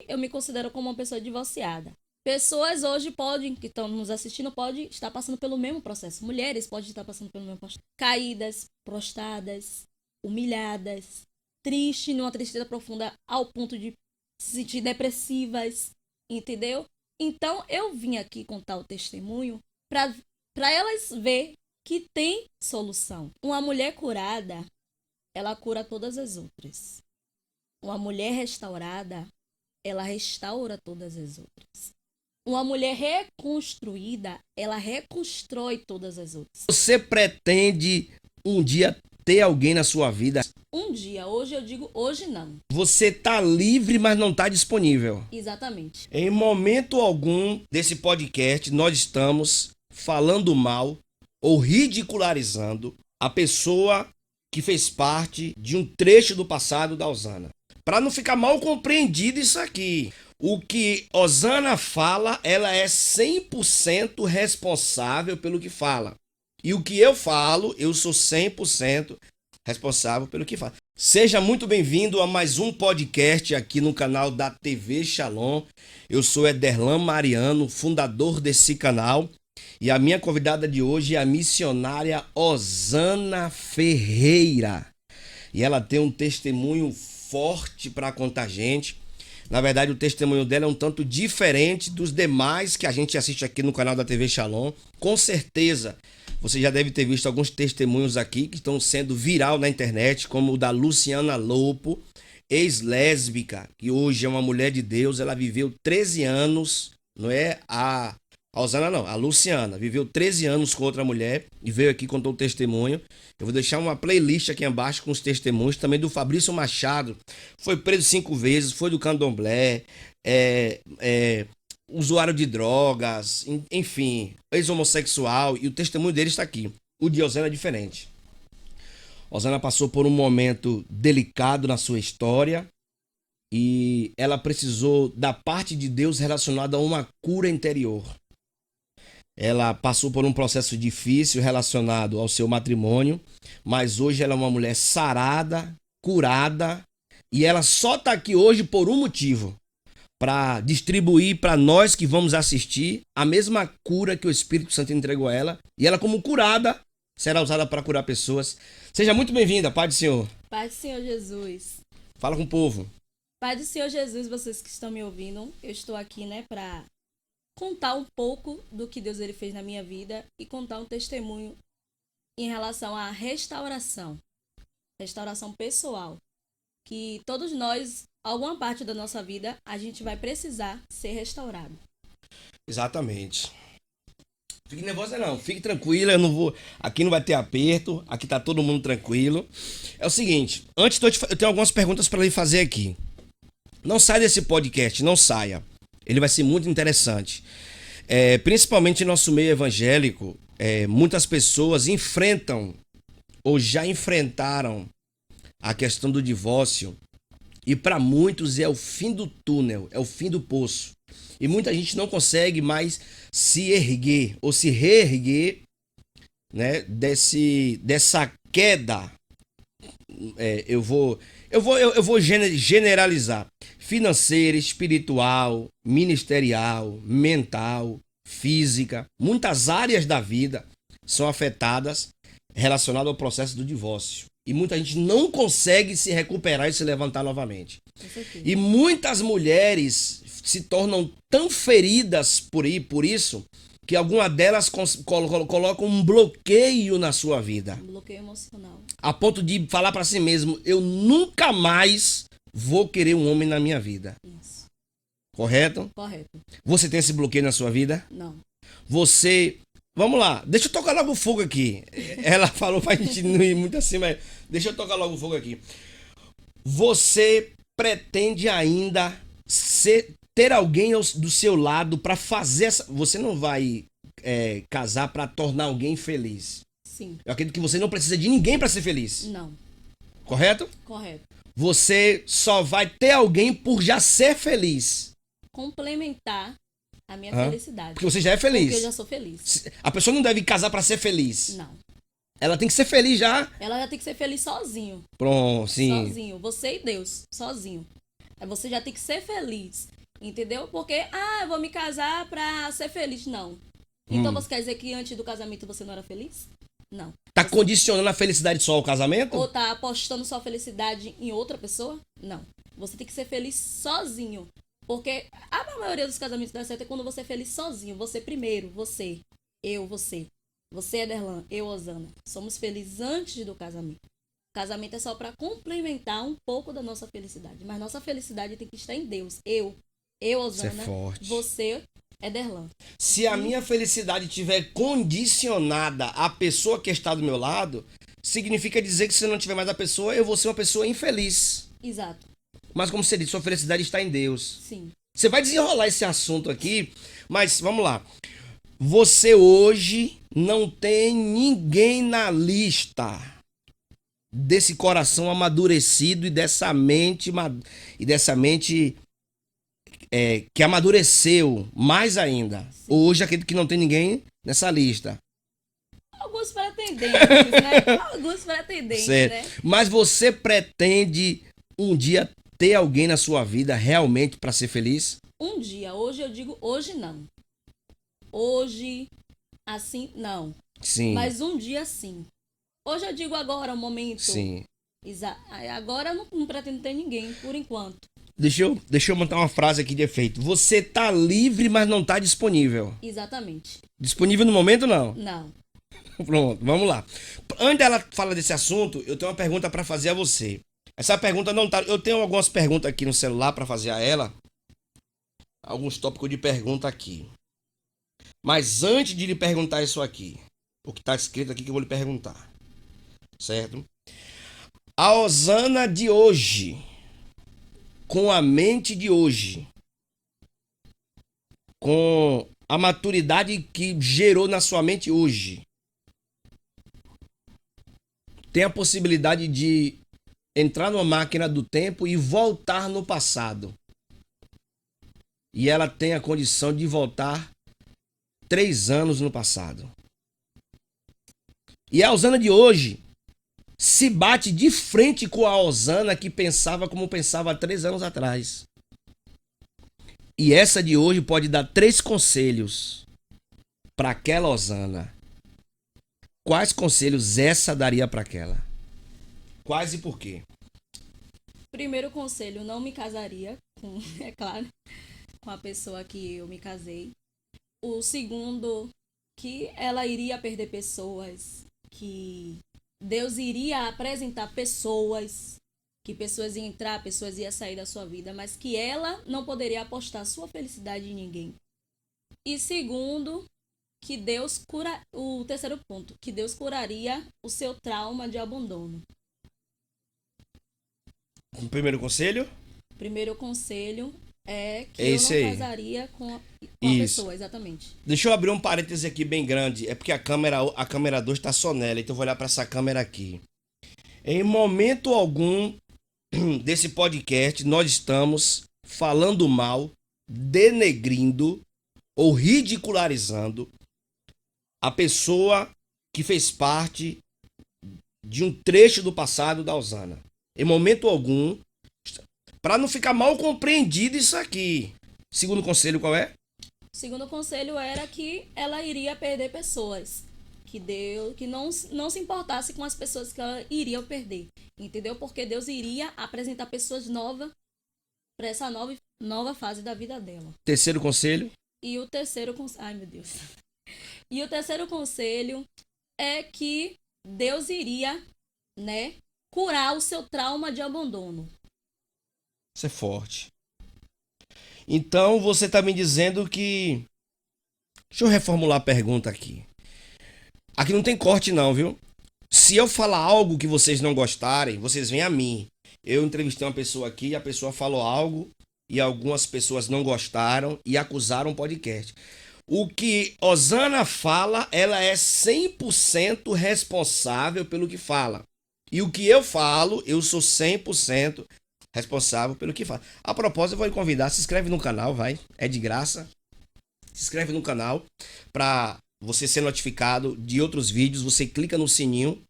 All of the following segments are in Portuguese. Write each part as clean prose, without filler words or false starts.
eu me considero como uma pessoa divorciada. Pessoas hoje podem, que estão nos assistindo, podem estar passando pelo mesmo processo. Mulheres podem estar passando pelo mesmo processo. Caídas, prostradas, humilhadas, tristes, numa tristeza profunda ao ponto de se sentir depressivas, entendeu? Então, eu vim aqui contar o testemunho para elas ver que tem solução. Uma mulher curada, ela cura todas as outras. Uma mulher restaurada, ela restaura todas as outras. Uma mulher reconstruída, ela reconstrói todas as outras. Você pretende um dia ter alguém na sua vida? Um dia, hoje eu digo, hoje não. Você tá livre, mas não tá disponível. Exatamente. Em momento algum desse podcast, nós estamos falando mal ou ridicularizando a pessoa que fez parte de um trecho do passado da Osana. Para não ficar mal compreendido isso aqui. O que Osana fala, ela é 100% responsável pelo que fala. E o que eu falo, eu sou 100% responsável pelo que falo. Seja muito bem-vindo a mais um podcast aqui no canal da TV Shalom. Eu sou Ederlan Mariano, fundador desse canal. E a minha convidada de hoje é a missionária Osana Ferreira. E ela tem um testemunho forte para contar a gente. Na verdade, o testemunho dela é um tanto diferente dos demais que a gente assiste aqui no canal da TV Shalom. Com certeza, você já deve ter visto alguns testemunhos aqui que estão sendo viral na internet, como o da Luciana Lopo, ex-lésbica, que hoje é uma mulher de Deus. Ela viveu 13 anos, não é a Osana não, a Luciana viveu 13 anos com outra mulher e veio aqui contar o testemunho. Eu vou deixar uma playlist aqui embaixo com os testemunhos, também do Fabrício Machado, foi preso 5 vezes, foi do candomblé, usuário de drogas, enfim, ex-homossexual, e o testemunho dele está aqui. O de Osana é diferente. Osana passou por um momento delicado na sua história e ela precisou da parte de Deus relacionada a uma cura interior. Ela passou por um processo difícil relacionado ao seu matrimônio, mas hoje ela é uma mulher sarada, curada, e ela só está aqui hoje por um motivo: para distribuir para nós que vamos assistir a mesma cura que o Espírito Santo entregou a ela. E ela, como curada, será usada para curar pessoas. Seja muito bem-vinda, Pai do Senhor. Pai do Senhor Jesus. Fala com o povo. Pai do Senhor Jesus, vocês que estão me ouvindo, eu estou aqui, para contar um pouco do que Deus ele fez na minha vida e contar um testemunho em relação à restauração pessoal, que todos nós, alguma parte da nossa vida, a gente vai precisar ser restaurado. Exatamente. Fique nervosa não, fique tranquila, aqui não vai ter aperto, aqui tá todo mundo tranquilo. É o seguinte, eu tenho algumas perguntas para lhe fazer aqui. Não saia desse podcast, não saia. Ele vai ser muito interessante. Principalmente em nosso meio evangélico, muitas pessoas enfrentam ou já enfrentaram a questão do divórcio. E para muitos é o fim do túnel, é o fim do poço. E muita gente não consegue mais se erguer ou se reerguer, né, dessa queda. Eu vou generalizar: financeira, espiritual, ministerial, mental, física. Muitas áreas da vida são afetadas relacionadas ao processo do divórcio. E muita gente não consegue se recuperar e se levantar novamente. E muitas mulheres se tornam tão feridas por isso, que algumas delas colocam um bloqueio na sua vida. Um bloqueio emocional. A ponto de falar para si mesmo: eu nunca mais vou querer um homem na minha vida. Isso. Correto? Correto. Você tem esse bloqueio na sua vida? Não. Vamos lá, deixa eu tocar logo o fogo aqui. Ela falou pra gente não ir muito assim, mas deixa eu tocar logo o fogo aqui. Você pretende ainda ter alguém do seu lado para fazer essa... Você não vai casar para tornar alguém feliz. Sim. Eu acredito que você não precisa de ninguém para ser feliz. Não. Correto? Correto. Você só vai ter alguém por já ser feliz. Complementar a minha felicidade. Porque você já é feliz. Porque eu já sou feliz. A pessoa não deve casar para ser feliz. Não. Ela tem que ser feliz já. Ela já tem que ser feliz sozinho. Pronto, sim. Sozinho. Você e Deus. Sozinho. Aí você já tem que ser feliz. Entendeu? Porque, eu vou me casar pra ser feliz. Não. Então você quer dizer que antes do casamento você não era feliz? Não. Tá condicionando a felicidade só ao casamento? Ou tá apostando sua felicidade em outra pessoa? Não. Você tem que ser feliz sozinho. Porque a maioria dos casamentos dá certo é quando você é feliz sozinho. Você primeiro, você. Eu, você. Você, Ederlan, eu, Osana. Somos felizes antes do casamento. O casamento é só para complementar um pouco da nossa felicidade. Mas nossa felicidade tem que estar em Deus. Eu, Osana. Isso é forte. Você, Ederlan. Se a minha felicidade estiver condicionada à pessoa que está do meu lado, significa dizer que se eu não tiver mais a pessoa, eu vou ser uma pessoa infeliz. Exato. Mas como você disse, sua felicidade está em Deus. Sim. Você vai desenrolar esse assunto aqui, mas vamos lá. Você hoje não tem ninguém na lista desse coração amadurecido e dessa mente que amadureceu mais ainda. Sim. Hoje acredito que não tem ninguém nessa lista. Alguns pretendentes, né? Alguns pretendentes, Certo. né? Mas você pretende um dia ter alguém na sua vida realmente para ser feliz? Um dia. Hoje eu digo, hoje não. Hoje, assim, não. Sim. Mas um dia sim. Hoje eu digo agora, o momento. Sim. Agora eu não pretendo ter ninguém, por enquanto. Deixa eu montar uma frase aqui de efeito. Você tá livre, mas não tá disponível. Exatamente. Disponível no momento, não? Não. Pronto, vamos lá. Antes dela falar desse assunto, eu tenho uma pergunta para fazer a você. Essa pergunta não tá... Eu tenho algumas perguntas aqui no celular para fazer a ela. Alguns tópicos de pergunta aqui. Mas antes de lhe perguntar isso aqui, o que tá escrito aqui que eu vou lhe perguntar. Certo? A Osana de hoje, com a mente de hoje, com a maturidade que gerou na sua mente hoje, tem a possibilidade de entrar numa máquina do tempo e voltar no passado. E ela tem a condição de voltar 3 anos no passado. E a Osana de hoje se bate de frente com a Osana que pensava como pensava há 3 anos atrás. E essa de hoje pode dar 3 conselhos para aquela Osana. Quais conselhos essa daria para aquela? Quais e por quê? Primeiro conselho, não me casaria com, é claro, com a pessoa que eu me casei. O segundo, que ela iria perder pessoas, que Deus iria apresentar pessoas, que pessoas iam entrar, pessoas iam sair da sua vida, mas que ela não poderia apostar sua felicidade em ninguém. E segundo, que Deus cura, o terceiro ponto, que Deus curaria o seu trauma de abandono. O primeiro conselho? Primeiro conselho é que Esse eu não aí. casaria com a Isso. pessoa, exatamente. Deixa eu abrir um parêntese aqui bem grande. É porque a câmera 2 tá só nela, então eu vou olhar para essa câmera aqui. Em momento algum desse podcast, nós estamos falando mal, denegrindo ou ridicularizando a pessoa que fez parte de um trecho do passado da Osana. Em momento algum, para não ficar mal compreendido isso aqui. Segundo conselho, qual é? O segundo conselho era que ela iria perder pessoas. Que não se importasse com as pessoas que ela iria perder. Entendeu? Porque Deus iria apresentar pessoas novas para essa nova fase da vida dela. Terceiro conselho. E o terceiro conselho... Ai, meu Deus. E o terceiro conselho é que Deus iria, né, curar o seu trauma de abandono. Isso é forte. Então você está me dizendo que... Deixa eu reformular a pergunta aqui. Aqui não tem corte não, viu? Se eu falar algo que vocês não gostarem, vocês vêm a mim. Eu entrevistei uma pessoa aqui, a pessoa falou algo e algumas pessoas não gostaram e acusaram o podcast. O que Osana fala, ela é 100% responsável pelo que fala. E o que eu falo, eu sou 100% responsável pelo que falo. A propósito, eu vou lhe convidar, se inscreve no canal, vai. É de graça. Se inscreve no canal para você ser notificado de outros vídeos. Você clica no sininho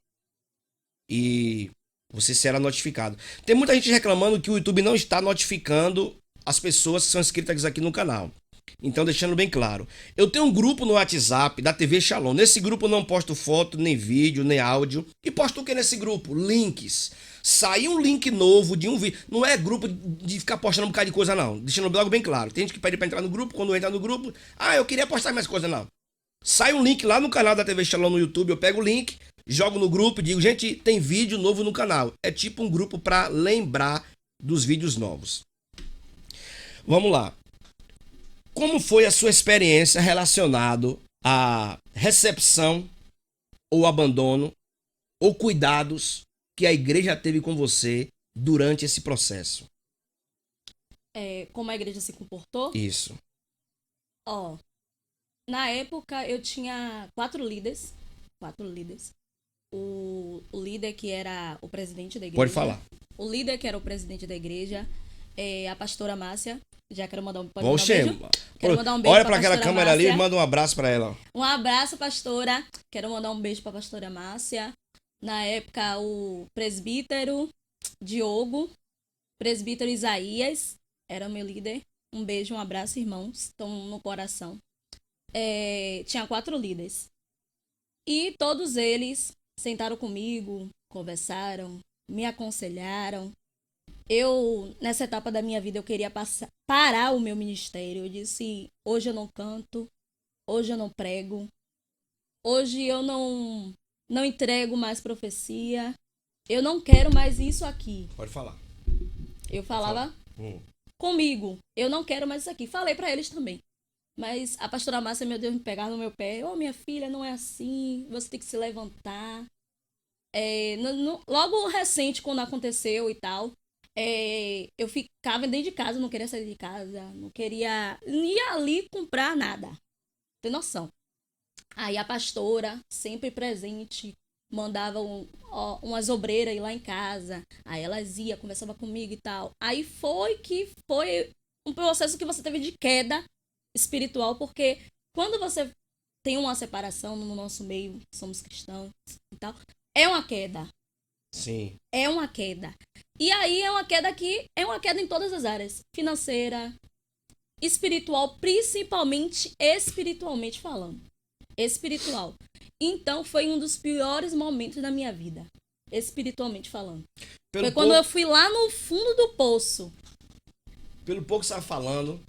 e você será notificado. Tem muita gente reclamando que o YouTube não está notificando as pessoas que são inscritas aqui no canal. Então, deixando bem claro. Eu tenho um grupo no WhatsApp da TV Shalom. Nesse grupo eu não posto foto, nem vídeo, nem áudio. E posto o que nesse grupo? Links. Saiu um link novo de um vídeo. Não é grupo de ficar postando um bocado de coisa, não. Deixando logo bem claro. Tem gente que pede pra entrar no grupo. Quando entra no grupo, eu queria postar mais coisa, não. Sai um link lá no canal da TV Shalom no YouTube. Eu pego o link, jogo no grupo e digo, gente, tem vídeo novo no canal. É tipo um grupo pra lembrar dos vídeos novos. Vamos lá. Como foi a sua experiência relacionado à recepção ou abandono ou cuidados que a igreja teve com você durante esse processo? Como a igreja se comportou? Isso. Ó, na época eu tinha 4 líderes. 4 líderes. O líder que era o presidente da igreja. Pode falar. O líder que era o presidente da igreja. A pastora Márcia. Já quero mandar um Oxê, beijo. Quero mandar um beijo olha pra para aquela pastora câmera ali e Márcia. manda um abraço para ela. Um abraço, pastora. Quero mandar um beijo pra pastora Márcia. Na época, o presbítero Diogo, presbítero Isaías, era meu líder. Um beijo, um abraço, irmãos. Estão no coração. Tinha 4 líderes. E todos eles sentaram comigo, conversaram, me aconselharam. Nessa etapa da minha vida, eu queria parar o meu ministério. Eu disse, hoje eu não canto, hoje eu não prego, hoje eu não entrego mais profecia, eu não quero mais isso aqui. Pode falar. Eu falava comigo, eu não quero mais isso aqui. Falei pra eles também. Mas a pastora Márcia, meu Deus, me pegava no meu pé. Minha filha, não é assim, você tem que se levantar. Logo recente, quando aconteceu e tal, eu ficava dentro de casa, não queria sair de casa, não queria ir ali comprar nada. Tem noção. Aí a pastora, sempre presente, mandava umas obreiras ir lá em casa. Aí elas iam, conversavam comigo e tal. Aí foi um processo que você teve de queda espiritual, porque quando você tem uma separação no nosso meio, somos cristãos e tal, é uma queda. Sim. É uma queda. E aí é uma queda em todas as áreas. Financeira, espiritual, principalmente espiritualmente falando. Espiritual. Então foi um dos piores momentos da minha vida. Espiritualmente falando. Foi quando eu fui lá no fundo do poço. Pelo pouco que você está falando,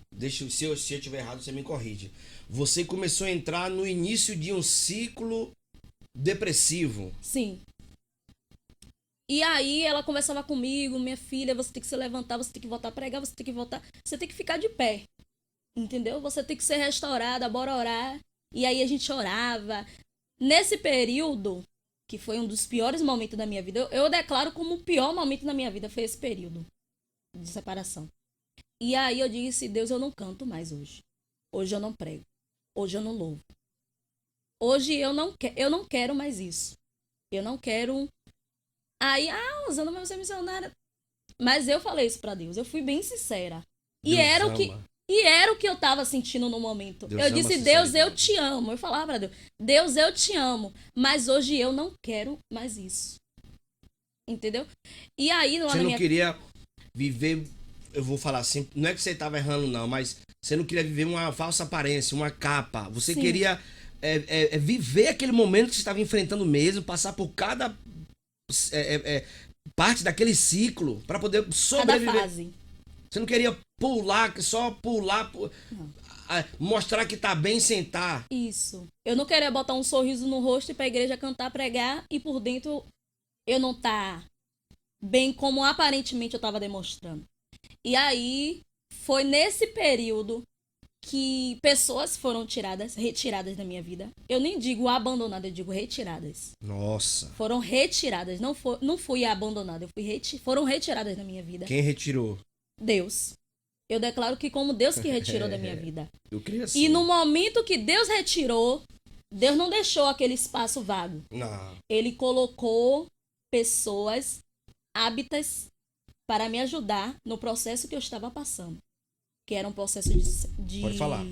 se eu estiver errado, você me corrige. Você começou a entrar no início de um ciclo depressivo. Sim. E aí ela conversava comigo, minha filha, você tem que se levantar, você tem que voltar a pregar, você tem que voltar, você tem que ficar de pé. Entendeu? Você tem que ser restaurada, bora orar. E aí a gente orava. Nesse período, que foi um dos piores momentos da minha vida, eu declaro como o pior momento da minha vida foi esse período de separação. E aí eu disse, Deus, eu não canto mais hoje. Hoje eu não prego. Hoje eu não louvo. Hoje eu não quero mais isso. Eu não quero... Aí, Rosana, mas você é missionária. Mas eu falei isso pra Deus. Eu fui bem sincera. E era o que eu tava sentindo no momento. Eu disse, Deus, eu te amo. Eu falava pra Deus, Deus, eu te amo. Mas hoje eu não quero mais isso. Entendeu? E aí... Você não queria viver... Eu vou falar assim, não é que você estava errando não, mas você não queria viver uma falsa aparência, uma capa. Você Sim. queria viver aquele momento que você estava enfrentando mesmo, passar por cada parte daquele ciclo para poder sobreviver. Cada fase. Você não queria só pular, mostrar que tá bem sem tá. Isso. Eu não queria botar um sorriso no rosto e ir pra igreja cantar, pregar e por dentro eu não tá bem como aparentemente eu tava demonstrando. E aí, foi nesse período que pessoas foram retiradas da minha vida. Eu nem digo abandonadas, eu digo retiradas. Nossa. Foram retiradas. Não fui abandonada, foram retiradas da minha vida. Quem retirou? Deus. Eu declaro que como Deus que retirou da minha vida. Eu creio assim. E no momento que Deus retirou, Deus não deixou aquele espaço vago. Não. Ele colocou pessoas hábitas para me ajudar no processo que eu estava passando. Que era um processo Pode falar.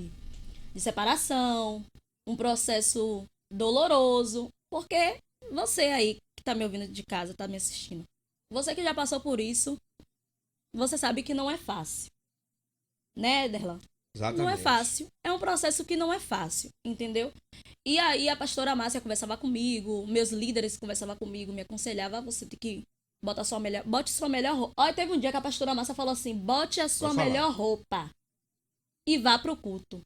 de separação, um processo doloroso. Porque você aí que está me ouvindo de casa, está me assistindo, você que já passou por isso, você sabe que não é fácil. né, Derlan? Exatamente. Não é fácil. É um processo que não é fácil, entendeu? E aí a pastora Márcia conversava comigo, meus líderes conversavam comigo, me aconselhavam, você tem que bote sua melhor roupa. Olha, teve um dia que a pastora Márcia falou assim, bote a sua Pode falar. melhor roupa e vá pro culto.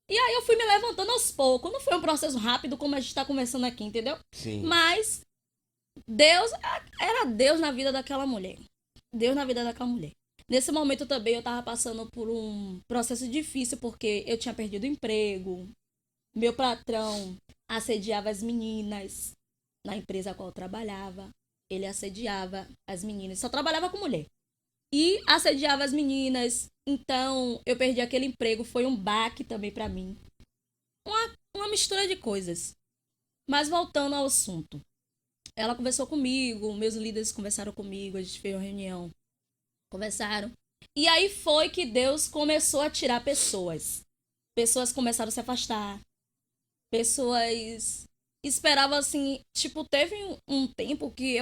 E aí eu fui me levantando aos poucos. Não foi um processo rápido como a gente tá conversando aqui, entendeu? Sim. Mas Deus, era Deus na vida daquela mulher. Deus na vida daquela mulher. Nesse momento também eu tava passando por um processo difícil, porque eu tinha perdido o emprego. Meu patrão assediava as meninas na empresa a qual eu trabalhava. Ele assediava as meninas. Só trabalhava com mulher. E assediava as meninas. Então, eu perdi aquele emprego. Foi um baque também pra mim. Uma mistura de coisas. Mas voltando ao assunto. Ela conversou comigo, meus líderes conversaram comigo, a gente fez uma reunião. Conversaram. E aí foi que Deus começou a tirar pessoas. Pessoas começaram a se afastar. Pessoas esperavam assim, tipo, teve um tempo que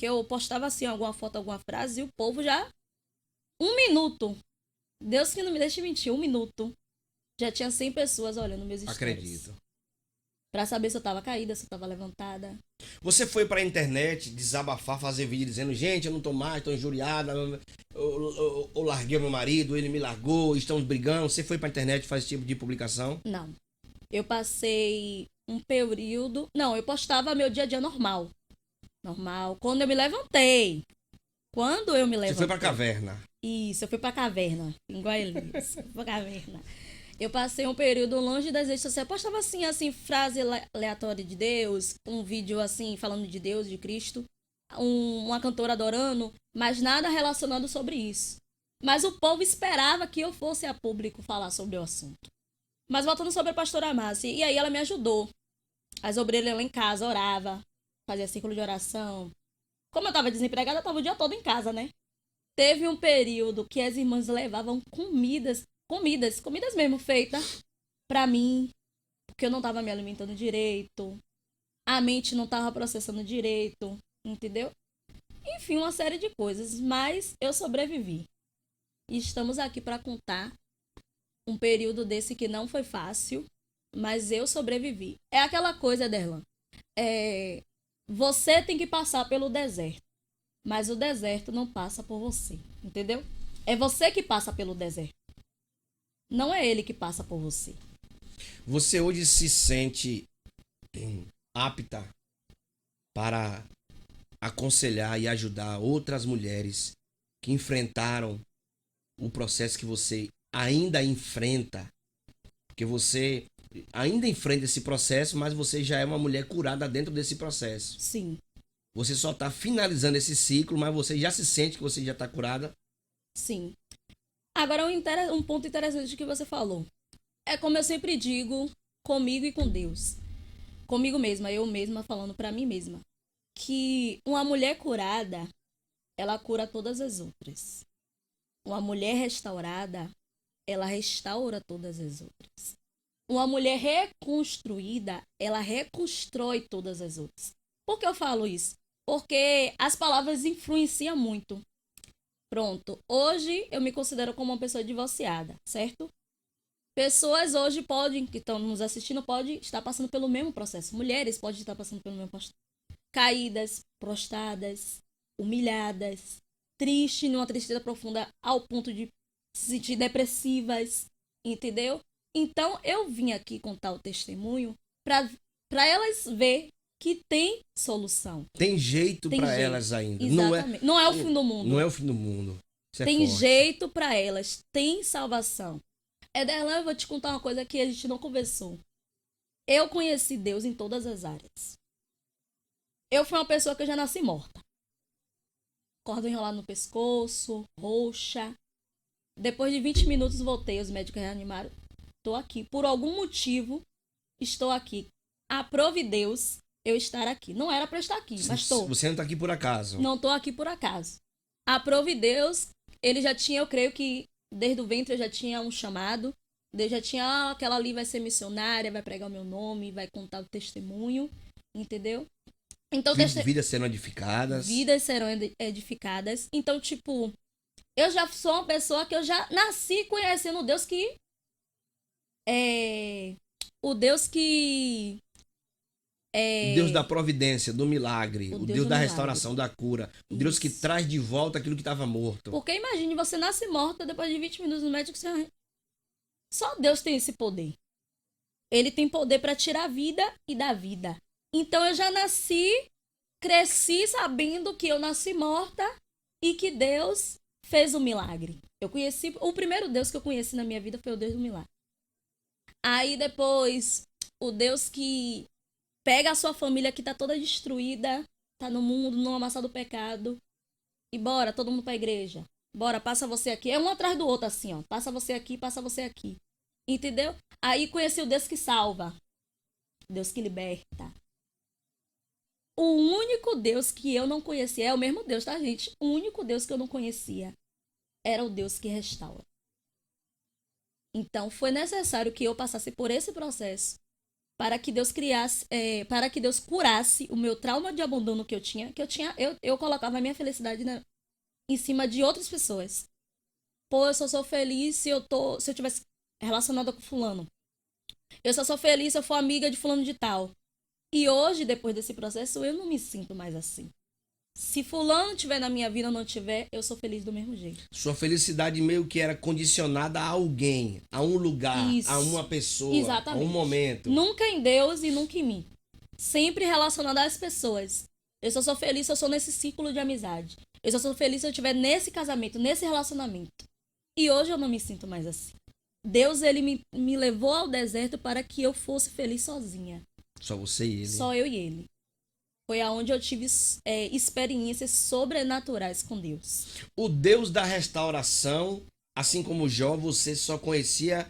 eu postava assim alguma foto, alguma frase e o povo já 1 minuto. Deus que não me deixe mentir, 1 minuto. Já tinha 100 pessoas olhando meus stories. Acredito. Pra saber se eu tava caída, se eu tava levantada. Você foi pra internet desabafar, fazer vídeo dizendo, gente, eu não tô mais, tô injuriada, eu larguei meu marido, ele me largou, estamos brigando. Você foi pra internet fazer esse tipo de publicação? Não. Eu passei um período... Não, eu postava meu dia a dia normal. Normal. Quando eu me levantei. Você foi pra caverna. Isso, eu fui pra caverna. Igual ele. Fui pra caverna. Eu passei um período longe das redes sociais. Eu postava assim, frase aleatória de Deus. Um vídeo assim, falando de Deus, de Cristo. Uma cantora adorando. Mas nada relacionado sobre isso. Mas o povo esperava que eu fosse a público falar sobre o assunto. Mas voltando sobre a pastora Márcia. E aí ela me ajudou. As obreiras lá em casa orava. Fazia círculo de oração. Como eu tava desempregada, eu tava o dia todo em casa, né? Teve um período que as irmãs levavam comidas mesmo feitas pra mim, porque eu não tava me alimentando direito, a mente não tava processando direito, entendeu? Enfim, uma série de coisas, mas eu sobrevivi. E estamos aqui pra contar um período desse que não foi fácil, mas eu sobrevivi. É aquela coisa, Derlan, você tem que passar pelo deserto. Mas o deserto não passa por você, entendeu? É você que passa pelo deserto. Não é ele que passa por você. Você hoje se sente apta para aconselhar e ajudar outras mulheres que enfrentaram o processo que você ainda enfrenta? Porque você ainda enfrenta esse processo, mas você já é uma mulher curada dentro desse processo. Sim. Você só está finalizando esse ciclo, mas você já se sente que você já está curada? Sim. Agora, um ponto interessante que você falou. É como eu sempre digo, comigo e com Deus. Comigo mesma, eu mesma falando pra mim mesma. Que uma mulher curada, ela cura todas as outras. Uma mulher restaurada, ela restaura todas as outras. Uma mulher reconstruída, ela reconstrói todas as outras. Por que eu falo isso? Porque as palavras influenciam muito. Pronto, hoje eu me considero como uma pessoa divorciada, certo? Pessoas hoje que estão nos assistindo, podem estar passando pelo mesmo processo. Mulheres podem estar passando pelo mesmo processo. Caídas, prostradas, humilhadas, tristes, numa tristeza profunda ao ponto de se sentir depressivas, entendeu? Então, eu vim aqui contar o testemunho para elas ver que tem solução. Tem jeito para elas ainda. Exatamente. Não é o fim do mundo. Não é o fim do mundo. Isso tem forte. jeito para elas. Tem salvação. Derlan, eu vou te contar uma coisa que a gente não conversou. Eu conheci Deus em todas as áreas. Eu fui uma pessoa que eu já nasci morta. Corda enrolada no pescoço, roxa. Depois de 20 minutos voltei, os médicos reanimaram. Estou aqui. Por algum motivo, estou aqui. Aprove Deus eu estar aqui. Não era para estar aqui, mas estou. Você não está aqui por acaso. Não estou aqui por acaso. Aprove Deus, ele já tinha, eu creio que desde o ventre eu já tinha um chamado. Deus já tinha, aquela ali vai ser missionária, vai pregar o meu nome, vai contar o testemunho, entendeu? Então, Vidas serão edificadas. Vidas serão edificadas. Então, tipo, Eu já sou uma pessoa que eu já nasci conhecendo o Deus que é o Deus que O Deus da é providência, do milagre, o o Deus Deus do da milagre. restauração, da cura, o Deus que Isso. traz de volta aquilo que estava morto. Porque imagine, você nasce morta, depois de 20 minutos no médico, você... Só Deus tem esse poder. Ele tem poder para tirar a vida e dar vida. Então eu já nasci, cresci sabendo que eu nasci morta e que Deus fez um milagre. Eu conheci, o primeiro Deus que eu conheci na minha vida foi o Deus do milagre. Aí depois, o Deus que pega a sua família que tá toda destruída, tá no mundo, no amassado do pecado, e bora, todo mundo pra igreja. Bora, passa você aqui. É um atrás do outro, assim, ó. Passa você aqui, passa você aqui. Entendeu? Aí conheci o Deus que salva. Deus que liberta. O único Deus que eu não conhecia, é o mesmo Deus, tá, gente? O único Deus que eu não conhecia era o Deus que restaura. Então, foi necessário que eu passasse por esse processo para que Deus criasse, para que Deus curasse o meu trauma de abandono eu colocava a minha felicidade em cima de outras pessoas. Pô, eu só sou feliz se eu tivesse relacionada com fulano. Eu só sou feliz se eu for amiga de fulano de tal. E hoje, depois desse processo, eu não me sinto mais assim. Se fulano tiver na minha vida ou não tiver, eu sou feliz do mesmo jeito. Sua felicidade meio que era condicionada a alguém, a um lugar, a Isso. uma pessoa, a um Exatamente. momento. Nunca em Deus e nunca em mim. Sempre relacionada às pessoas. Eu só sou feliz se eu sou nesse círculo de amizade. Eu só sou feliz se eu estiver nesse casamento, nesse relacionamento. E hoje eu não me sinto mais assim. Deus, ele me levou ao deserto para que eu fosse feliz sozinha. Só você e ele. Só eu e ele. Foi aonde eu tive experiências sobrenaturais com Deus. O Deus da restauração, assim como Jó, você só conhecia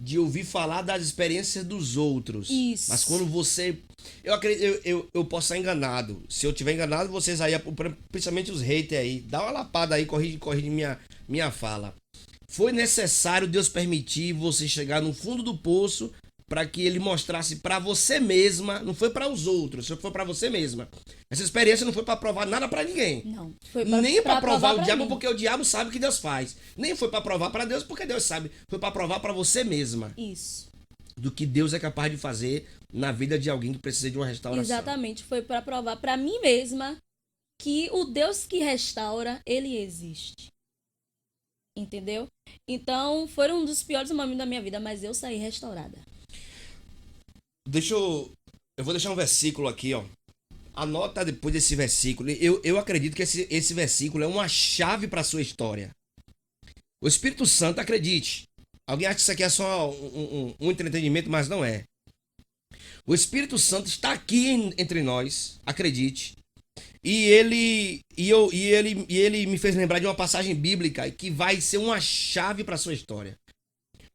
de ouvir falar das experiências dos outros. Isso. Mas quando você... Eu acredito, eu posso estar enganado. Se eu tiver enganado, vocês aí, principalmente os haters aí, dá uma lapada aí, corrige minha fala. Foi necessário Deus permitir você chegar no fundo do poço para que ele mostrasse para você mesma, não foi para os outros, foi para você mesma. Essa experiência não foi para provar nada para ninguém. Não. Foi Nem para provar o pra diabo, mim. porque o diabo sabe o que Deus faz. Nem foi para provar para Deus, porque Deus sabe. Foi para provar para você mesma Isso. do que Deus é capaz de fazer na vida de alguém que precisa de uma restauração. Exatamente. Foi para provar para mim mesma que o Deus que restaura, ele existe. Entendeu? Então, foram um dos piores momentos da minha vida, mas eu saí restaurada. Eu vou deixar um versículo aqui, ó. Anota depois desse versículo. Eu acredito que esse versículo é uma chave para a sua história. O Espírito Santo, acredite. Alguém acha que isso aqui é só um entretenimento, mas não é. O Espírito Santo está aqui entre nós, acredite. E ele me fez lembrar de uma passagem bíblica que vai ser uma chave para a sua história.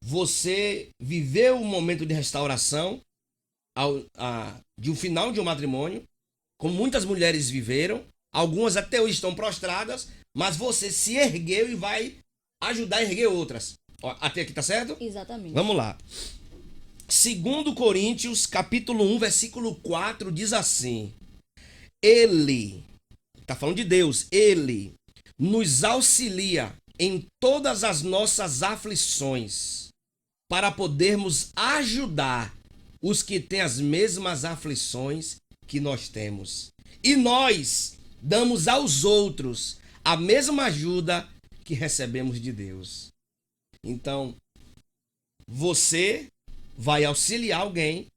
Você viveu um momento de restauração de um final de um matrimônio, como muitas mulheres viveram, algumas até hoje estão prostradas, mas você se ergueu e vai ajudar a erguer outras. Ó, até aqui tá certo? Exatamente. Vamos lá. 2 Coríntios, capítulo 1, versículo 4, diz assim: Ele, tá falando de Deus, Ele nos auxilia em todas as nossas aflições, para podermos ajudar os que têm as mesmas aflições que nós temos. E nós damos aos outros a mesma ajuda que recebemos de Deus. Então, você vai auxiliar alguém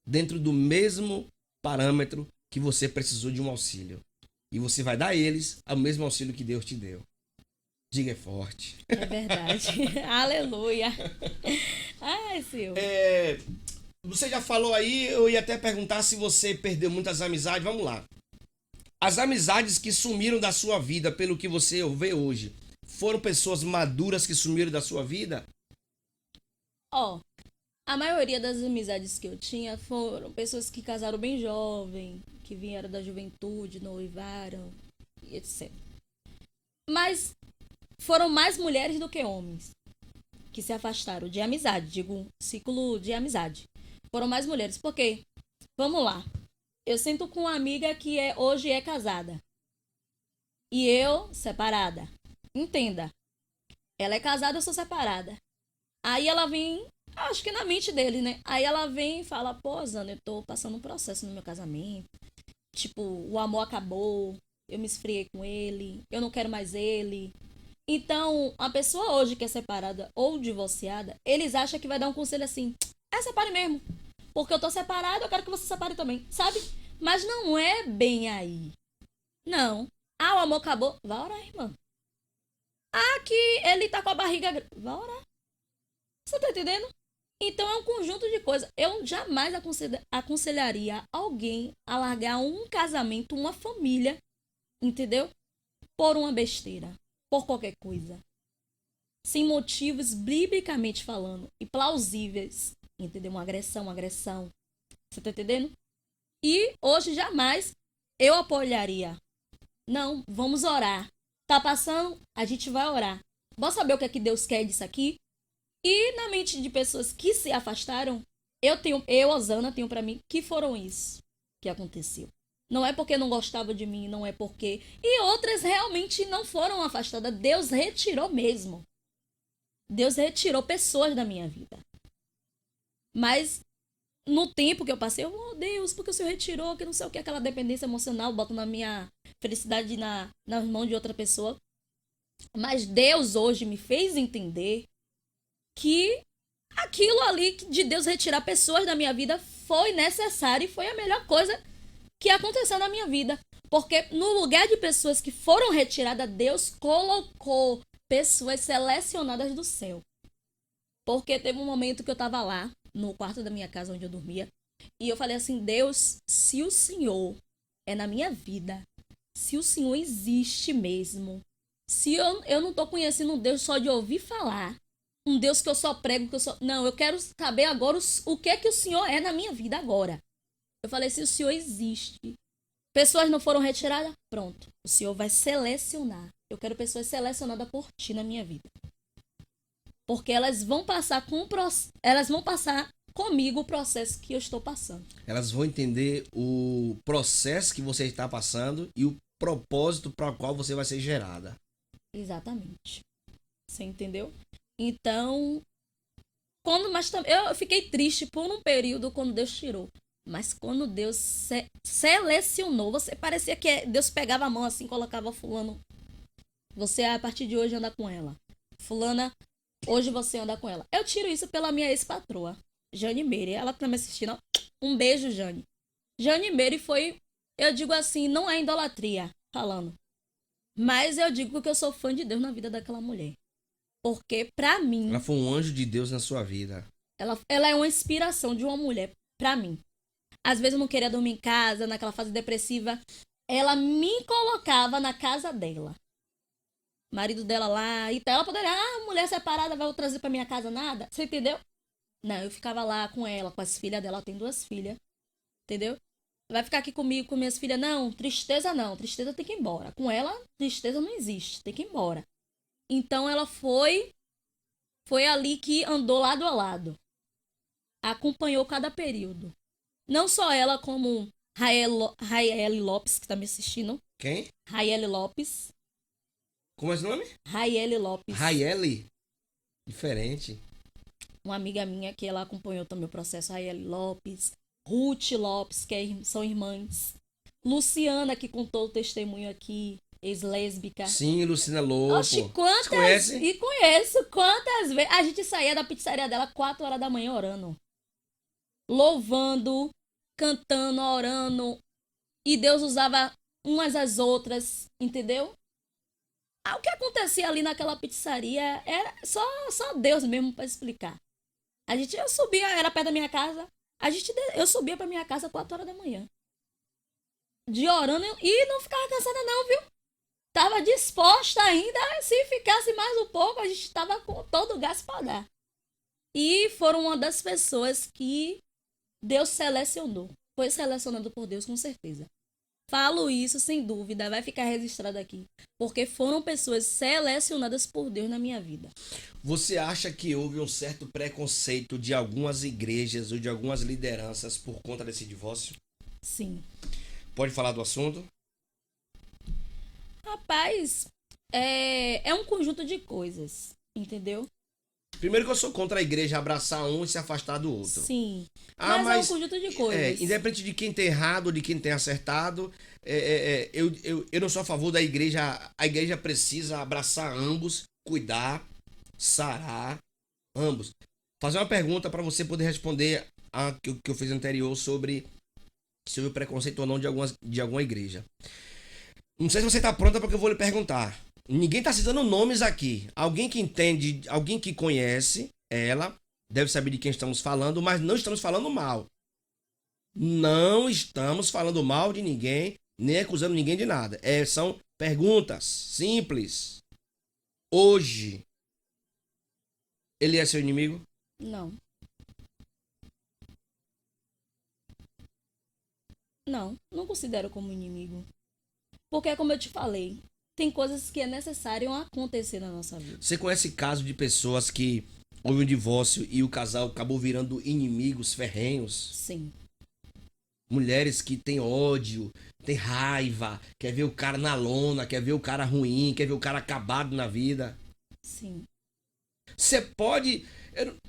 dentro do mesmo parâmetro que você precisou de um auxílio. E você vai dar a eles o mesmo auxílio que Deus te deu. Diga, é forte. É verdade. Aleluia. Ai, Senhor. Você já falou aí, eu ia até perguntar se você perdeu muitas amizades. Vamos lá. As amizades que sumiram da sua vida, pelo que você vê hoje, foram pessoas maduras que sumiram da sua vida? Ó, a maioria das amizades que eu tinha foram pessoas que casaram bem jovem, que vieram da juventude, noivaram, e etc. Mas foram mais mulheres do que homens que se afastaram de amizade, digo, um ciclo de amizade. Foram mais mulheres, por quê? Vamos lá. Eu sinto com uma amiga que hoje é casada. E eu, separada. Entenda. Ela é casada, eu sou separada. Aí ela vem, acho que na mente dele, né? Aí ela vem e fala, pô, Zana, eu tô passando um processo no meu casamento. Tipo, o amor acabou, eu me esfriei com ele, eu não quero mais ele. Então, a pessoa hoje que é separada ou divorciada, eles acham que vai dar um conselho assim, separe mesmo. Porque eu tô separado, eu quero que você separe também, sabe? Mas não é bem aí. Não. Ah, o amor acabou. Vai orar, irmã. Ah, que ele tá com a barriga. Vai orar. Você tá entendendo? Então é um conjunto de coisas. Eu jamais aconselharia alguém a largar um casamento, uma família, entendeu? Por uma besteira, por qualquer coisa. Sem motivos, biblicamente falando, e plausíveis, entendeu? Uma agressão. Você tá entendendo? E hoje jamais eu apoiaria. Não, vamos orar. Tá passando? A gente vai orar. Vamos saber o que é que Deus quer disso aqui? E na mente de pessoas que se afastaram, Osana, tenho pra mim que foram isso que aconteceu. Não é porque não gostava de mim, não é porque. E outras realmente não foram afastadas. Deus retirou mesmo. Deus retirou pessoas da minha vida. Mas no tempo que eu passei, oh Deus, porque o Senhor retirou, que não sei o que, aquela dependência emocional, boto na minha felicidade nas mãos de outra pessoa. Mas Deus hoje me fez entender que aquilo ali de Deus retirar pessoas da minha vida foi necessário e foi a melhor coisa que aconteceu na minha vida. Porque no lugar de pessoas que foram retiradas, Deus colocou pessoas selecionadas do céu. Porque teve um momento que eu tava lá, no quarto da minha casa onde eu dormia, e eu falei assim, Deus, se o Senhor é na minha vida, se o Senhor existe mesmo, se eu não tô conhecendo um Deus só de ouvir falar, um Deus que eu só prego, que eu só... Não, eu quero saber agora o que é que o Senhor é na minha vida agora. Eu falei, se o Senhor existe, pessoas não foram retiradas, pronto. O Senhor vai selecionar. Eu quero pessoas selecionadas por ti na minha vida. Porque elas vão passar comigo o processo que eu estou passando. Elas vão entender o processo que você está passando e o propósito para o qual você vai ser gerada. Exatamente. Você entendeu? Então, eu fiquei triste por um período quando Deus tirou. Mas quando Deus selecionou, você parecia que Deus pegava a mão assim, colocava fulano. Você a partir de hoje anda com ela. Fulana, hoje você anda com ela. Eu tiro isso pela minha ex-patroa, Jane Meire. Ela que tá me assistindo. Um beijo, Jane. Jane Meire foi, eu digo assim, não é idolatria falando. Mas eu digo que eu sou fã de Deus na vida daquela mulher. Porque, pra mim... Ela foi um anjo de Deus na sua vida. Ela é uma inspiração de uma mulher, pra mim. Às vezes eu não queria dormir em casa, naquela fase depressiva. Ela me colocava na casa dela. O marido dela lá. Então ela poderia... mulher separada, vai trazer pra minha casa nada. Você entendeu? Não, eu ficava lá com ela, com as filhas dela. Ela tem 2 filhas. Entendeu? Vai ficar aqui comigo, com minhas filhas? Não, tristeza não. Tristeza tem que ir embora. Com ela, tristeza não existe. Tem que ir embora. Então ela foi ali que andou lado a lado. Acompanhou cada período. Não só ela, como Raiele Lopes, que tá me assistindo. Quem? Raiele Lopes. Como é esse nome? Raiele Lopes. Raiele? Diferente. Uma amiga minha que ela acompanhou também o processo. Raiele Lopes. Ruth Lopes, que são irmãs. Luciana, que contou o testemunho aqui. Ex-lésbica. Sim, Lucina Lopo. Oxe, quantas... Conhece? E conheço. Quantas vezes... A gente saía da pizzaria dela 4 horas da manhã orando. Louvando, cantando, orando. E Deus usava umas às outras, entendeu? O que acontecia ali naquela pizzaria era só Deus mesmo para explicar. Eu subia, era perto da minha casa. Eu subia pra minha casa 4 horas da manhã. De orando e não ficava cansada não, viu? Tava disposta ainda, se ficasse mais um pouco, a gente tava com todo o gás pra dar. E foram uma das pessoas que Deus selecionou. Foi selecionado por Deus, com certeza. Falo isso sem dúvida, vai ficar registrado aqui. Porque foram pessoas selecionadas por Deus na minha vida. Você acha que houve um certo preconceito de algumas igrejas ou de algumas lideranças por conta desse divórcio? Sim. Pode falar do assunto? Rapaz, É um conjunto de coisas, entendeu? Primeiro que eu sou contra a igreja abraçar um e se afastar do outro. Sim. Ah, Mas é um conjunto de coisas. independente de quem tem errado ou de quem tem acertado, eu não sou a favor da igreja. A igreja precisa abraçar ambos, cuidar, sarar ambos. Fazer uma pergunta para você poder responder a que eu fiz anterior sobre se houve preconceito ou não de alguma igreja. Não sei se você está pronta porque eu vou lhe perguntar. Ninguém está citando nomes aqui. Alguém que entende, alguém que conhece ela, deve saber de quem estamos falando, mas não estamos falando mal. Não estamos falando mal de ninguém, nem acusando ninguém de nada. São perguntas simples. Hoje, ele é seu inimigo? Não. Não considero como inimigo. Porque, como eu te falei, tem coisas que é necessário acontecer na nossa vida. Você conhece casos de pessoas que houve um divórcio e o casal acabou virando inimigos ferrenhos? Sim. Mulheres que têm ódio, têm raiva, quer ver o cara na lona, quer ver o cara ruim, quer ver o cara acabado na vida. Sim. Você pode,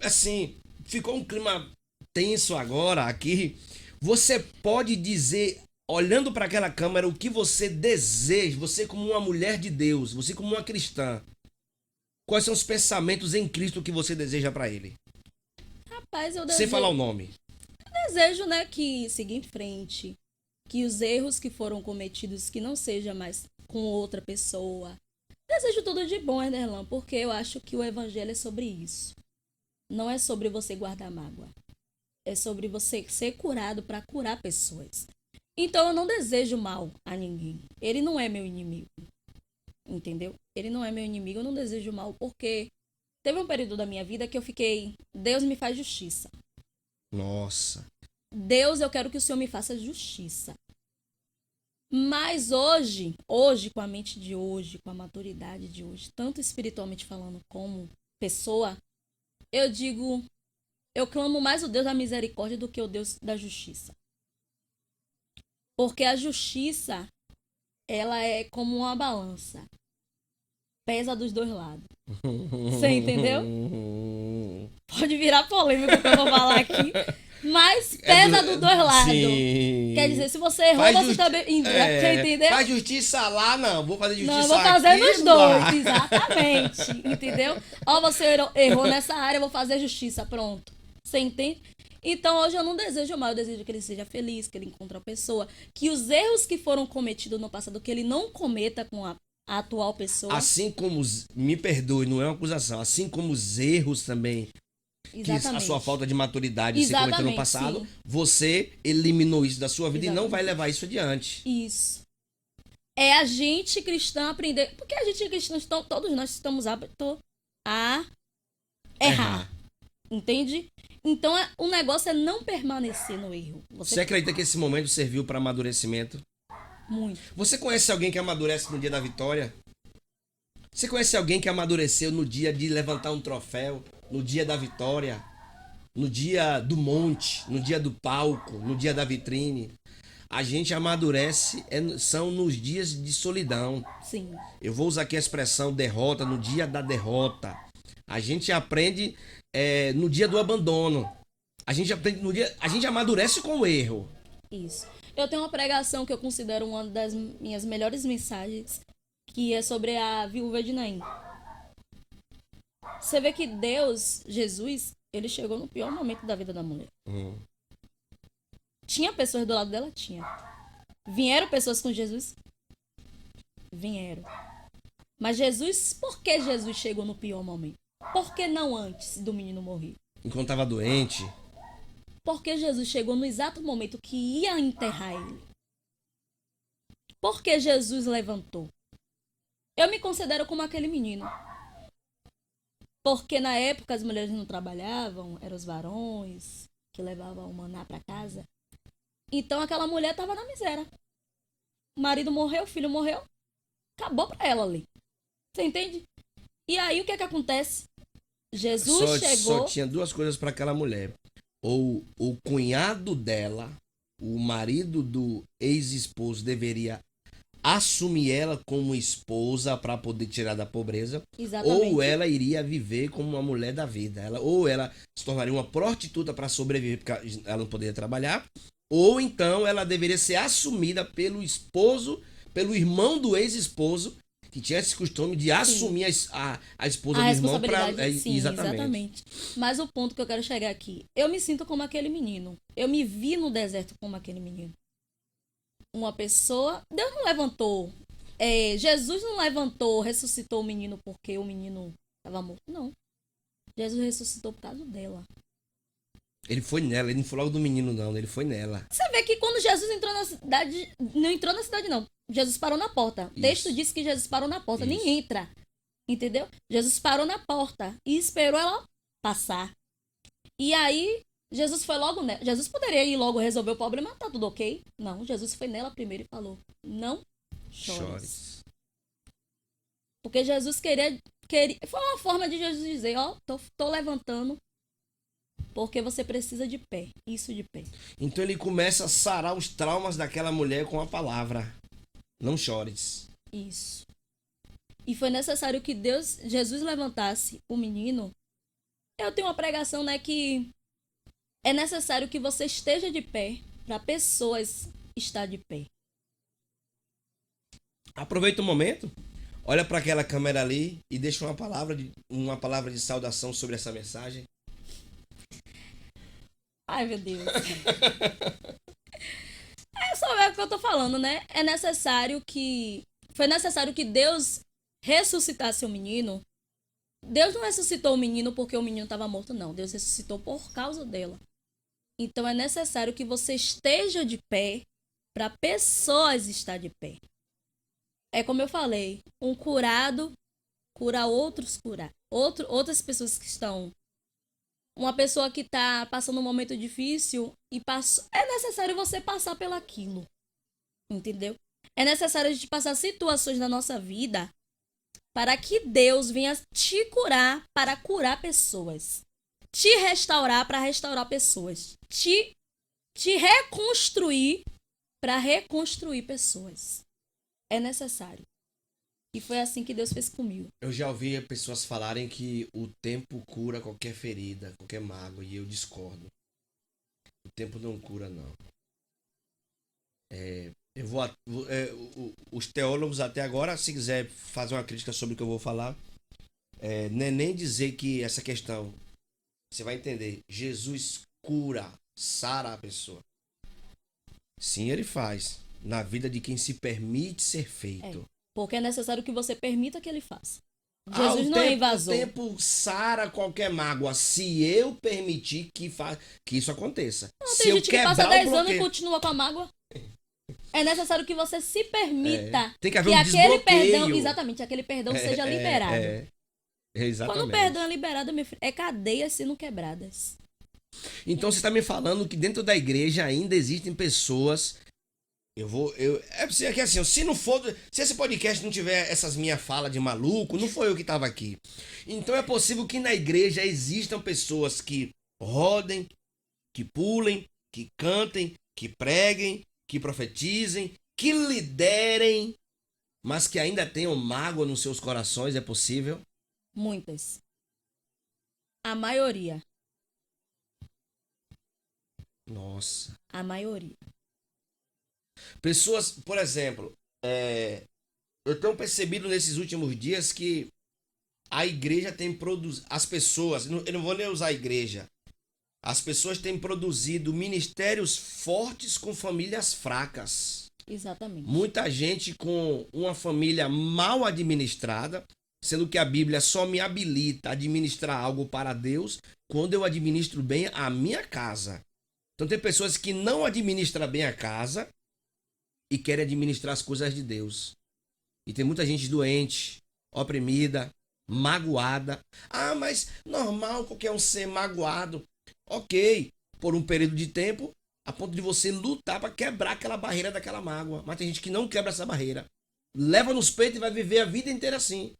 assim, ficou um clima tenso agora aqui. Você pode dizer, olhando para aquela câmera, o que você deseja, você como uma mulher de Deus, você como uma cristã. Quais são os pensamentos em Cristo que você deseja para ele? Rapaz, eu Sem falar o nome. desejo, né, que siga em frente, que os erros que foram cometidos, que não seja mais com outra pessoa. Desejo tudo de bom, Ederlan, porque eu acho que o evangelho é sobre isso. Não é sobre você guardar mágoa. É sobre você ser curado para curar pessoas. Então eu não desejo mal a ninguém. Ele não é meu inimigo. Entendeu? Ele não é meu inimigo, eu não desejo mal, porque teve um período da minha vida que eu fiquei, Deus me faz justiça. Nossa. Deus, eu quero que o Senhor me faça justiça. Mas hoje, com a mente de hoje, com a maturidade de hoje, tanto espiritualmente falando como pessoa, eu digo, eu clamo mais o Deus da misericórdia do que o Deus da justiça. Porque a justiça, ela é como uma balança. Pesa dos dois lados. Você entendeu? Pode virar polêmico que eu vou falar aqui. Mas pesa dos dois lados. Sim. Quer dizer, se você errou, você também. Você entendeu? Faz justiça lá, não. Vou fazer justiça Não, aqui. eu vou fazer nos lá. dois. Exatamente. Entendeu? Ó, você errou nessa área, eu vou fazer justiça. Pronto. Você entende? Então, hoje eu não desejo mal. Eu desejo que ele seja feliz, que ele encontre uma pessoa. Que os erros que foram cometidos no passado, que ele não cometa com a atual pessoa. Assim como, me perdoe, não é uma acusação. Assim como os erros também. Exatamente. Que a sua falta de maturidade você cometeu no passado, sim. Você eliminou isso da sua vida. Exatamente. E não vai levar isso adiante. Isso. É a gente cristã aprender. Porque a gente cristã, todos nós estamos aptos a errar. Entende? Então, o negócio é não permanecer no erro. Você acredita que esse momento serviu para amadurecimento? Muito. Você conhece alguém que amadurece no dia da vitória? Você conhece alguém que amadureceu no dia de levantar um troféu? No dia da vitória? No dia do monte? No dia do palco? No dia da vitrine? A gente amadurece são nos dias de solidão. Sim. Eu vou usar aqui a expressão derrota, no dia da derrota. A gente aprende no dia do abandono. A gente aprende no dia. A gente amadurece com o erro. Isso. Eu tenho uma pregação que eu considero uma das minhas melhores mensagens, que é sobre a viúva de Naim. Você vê que Deus, Jesus, ele chegou no pior momento da vida da mulher. Tinha pessoas do lado dela? Tinha. Vieram pessoas com Jesus? Vieram. Mas Jesus, por que Jesus chegou no pior momento? Por que não antes do menino morrer? Enquanto estava doente. Porque Jesus chegou no exato momento que ia enterrar ele. Porque Jesus levantou. Eu me considero como aquele menino. Porque na época as mulheres não trabalhavam, eram os varões que levavam o maná para casa. Então aquela mulher estava na miséria. O marido morreu, o filho morreu. Acabou para ela ali. Você entende? E aí o que é que acontece? Jesus chegou... Só tinha duas coisas para aquela mulher. Ou o cunhado dela, o marido do ex-esposo, deveria assumir ela como esposa para poder tirar da pobreza, Exatamente. ou ela iria viver como uma mulher da vida. Ou ela se tornaria uma prostituta para sobreviver, porque ela não poderia trabalhar, ou então ela deveria ser assumida pelo esposo, pelo irmão do ex-esposo, que tinha esse costume de assumir a esposa A do irmão para. responsabilidade, sim, Exatamente. exatamente. Mas o ponto que eu quero chegar aqui, eu me sinto como aquele menino. Eu me vi no deserto como aquele menino. Uma pessoa, Deus não levantou, Jesus não levantou, ressuscitou o menino porque o menino estava morto. Não. Jesus ressuscitou por causa dela. Ele foi nela, ele não foi logo do menino, não, ele foi nela. Você vê que quando Jesus entrou na cidade, não entrou na cidade, não. Jesus parou na porta. O texto diz que Jesus parou na porta, Isso. nem entra. Entendeu? Jesus parou na porta e esperou ela passar. E aí, Jesus foi logo nela. Jesus poderia ir logo resolver o problema, tá tudo ok? Não, Jesus foi nela primeiro e falou: não chores. Porque Jesus queria. Foi uma forma de Jesus dizer: ó, tô levantando. Porque você precisa de pé. Isso de pé. Então ele começa a sarar os traumas daquela mulher com a palavra. Não chores. Isso. E foi necessário que Jesus levantasse o menino. Eu tenho uma pregação, né, que é necessário que você esteja de pé para pessoas estar de pé. Aproveita o momento, olha para aquela câmera ali e deixa uma palavra de saudação sobre essa mensagem. Ai, meu Deus. É só ver o que eu tô falando, né? Foi necessário que Deus ressuscitasse o menino. Deus não ressuscitou o menino porque o menino estava morto, não. Deus ressuscitou por causa dela. Então é necessário que você esteja de pé para pessoas estar de pé. É como eu falei, um curado cura outros outras pessoas que estão. Uma pessoa que está passando um momento difícil é necessário você passar pelaquilo. Entendeu? É necessário a gente passar situações na nossa vida para que Deus venha te curar para curar pessoas. Te restaurar para restaurar pessoas. Te reconstruir para reconstruir pessoas. É necessário. E foi assim que Deus fez comigo. Eu já ouvi pessoas falarem que o tempo cura qualquer ferida, qualquer mágoa, e eu discordo. O tempo não cura, não. Os teólogos até agora, se quiser fazer uma crítica sobre o que eu vou falar, não é nem dizer que essa questão, você vai entender, Jesus cura, sara a pessoa. Sim, ele faz, na vida de quem se permite ser feito. Porque é necessário que você permita que ele faça. Jesus não é invasor. O tempo sara qualquer mágoa, se eu permitir que isso aconteça. Não, se tem eu gente que quebrar passa 10 bloqueio... anos e continua com a mágoa. É necessário que você se permita tem que haver que um aquele desbloqueio. perdão, exatamente, aquele perdão seja liberado. Exatamente. Quando o perdão é liberado, meu filho, é cadeias sendo quebradas. Então você está me falando que dentro da igreja ainda existem pessoas. É que assim, se esse podcast não tiver essas minhas falas de maluco, não foi eu que estava aqui. Então é possível que na igreja existam pessoas que rodem, que pulem, que cantem, que preguem, que profetizem, que liderem, mas que ainda tenham mágoa nos seus corações. É possível? Muitas. A maioria. Nossa. A maioria. Pessoas, por exemplo, eu tenho percebido nesses últimos dias que a igreja tem produzido, as pessoas, eu não vou nem usar a igreja, as pessoas têm produzido ministérios fortes com famílias fracas. Exatamente. Muita gente com uma família mal administrada, sendo que a Bíblia só me habilita a administrar algo para Deus quando eu administro bem a minha casa. Então tem pessoas que não administram bem a casa e querem administrar as coisas de Deus. E tem muita gente doente, oprimida, magoada. Ah, mas normal qualquer um ser magoado. Ok, por um período de tempo, a ponto de você lutar para quebrar aquela barreira daquela mágoa. Mas tem gente que não quebra essa barreira. Leva nos peitos e vai viver a vida inteira assim.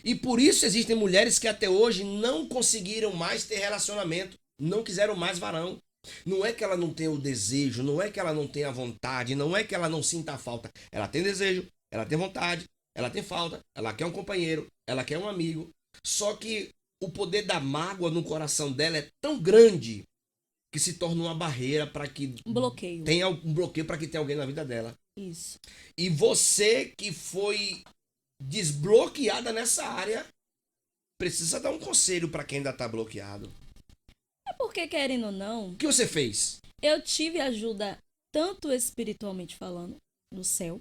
E por isso existem mulheres que até hoje não conseguiram mais ter relacionamento. Não quiseram mais varão. Não é que ela não tenha o desejo, não é que ela não tenha vontade, não é que ela não sinta falta. Ela tem desejo, ela tem vontade, ela tem falta, ela quer um companheiro, ela quer um amigo. Só que o poder da mágoa no coração dela é tão grande que se torna uma barreira para que Um bloqueio. tenha um bloqueio para que tenha alguém na vida dela. Isso. E você que foi desbloqueada nessa área, precisa dar um conselho para quem ainda está bloqueado. É porque, querendo ou não, O que você fez? eu tive ajuda, tanto espiritualmente falando, do céu,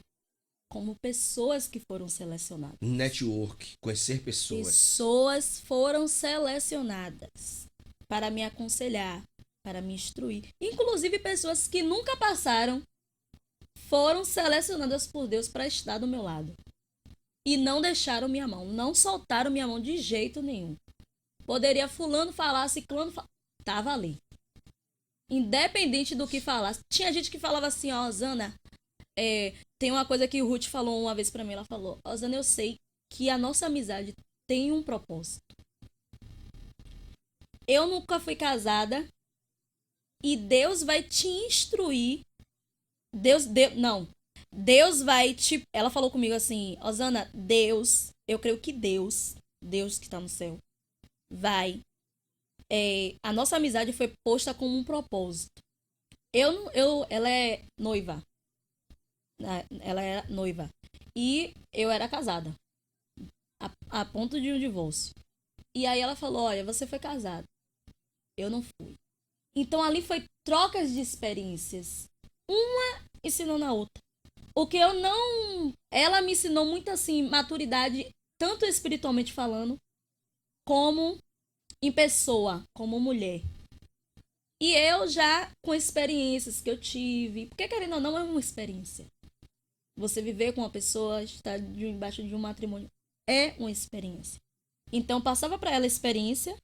como pessoas que foram selecionadas. Network, conhecer pessoas. Pessoas foram selecionadas para me aconselhar, para me instruir. Inclusive, pessoas que nunca passaram foram selecionadas por Deus para estar do meu lado. E não deixaram minha mão, não soltaram minha mão de jeito nenhum. Poderia fulano falar, ciclano falar. Tava ali. Independente do que falasse. Tinha gente que falava assim, ó, Zana, tem uma coisa que o Ruth falou uma vez pra mim, ela falou, ó, Zana, eu sei que a nossa amizade tem um propósito. Eu nunca fui casada e Deus vai te instruir. Deus vai te... Ela falou comigo assim, Osana, Deus, eu creio que Deus que tá no céu, vai... a nossa amizade foi posta como um propósito. Ela é noiva. Ela era noiva. E eu era casada. A ponto de um divórcio. E aí ela falou, olha, você foi casada. Eu não fui. Então ali foi trocas de experiências. Uma ensinando a outra. O que eu não... Ela me ensinou muito assim, maturidade, tanto espiritualmente falando, como em pessoa, como mulher. E eu já com experiências que eu tive, porque querendo ou não é uma experiência. Você viver com uma pessoa, estar embaixo de um matrimônio, é uma experiência. Então passava para ela a experiência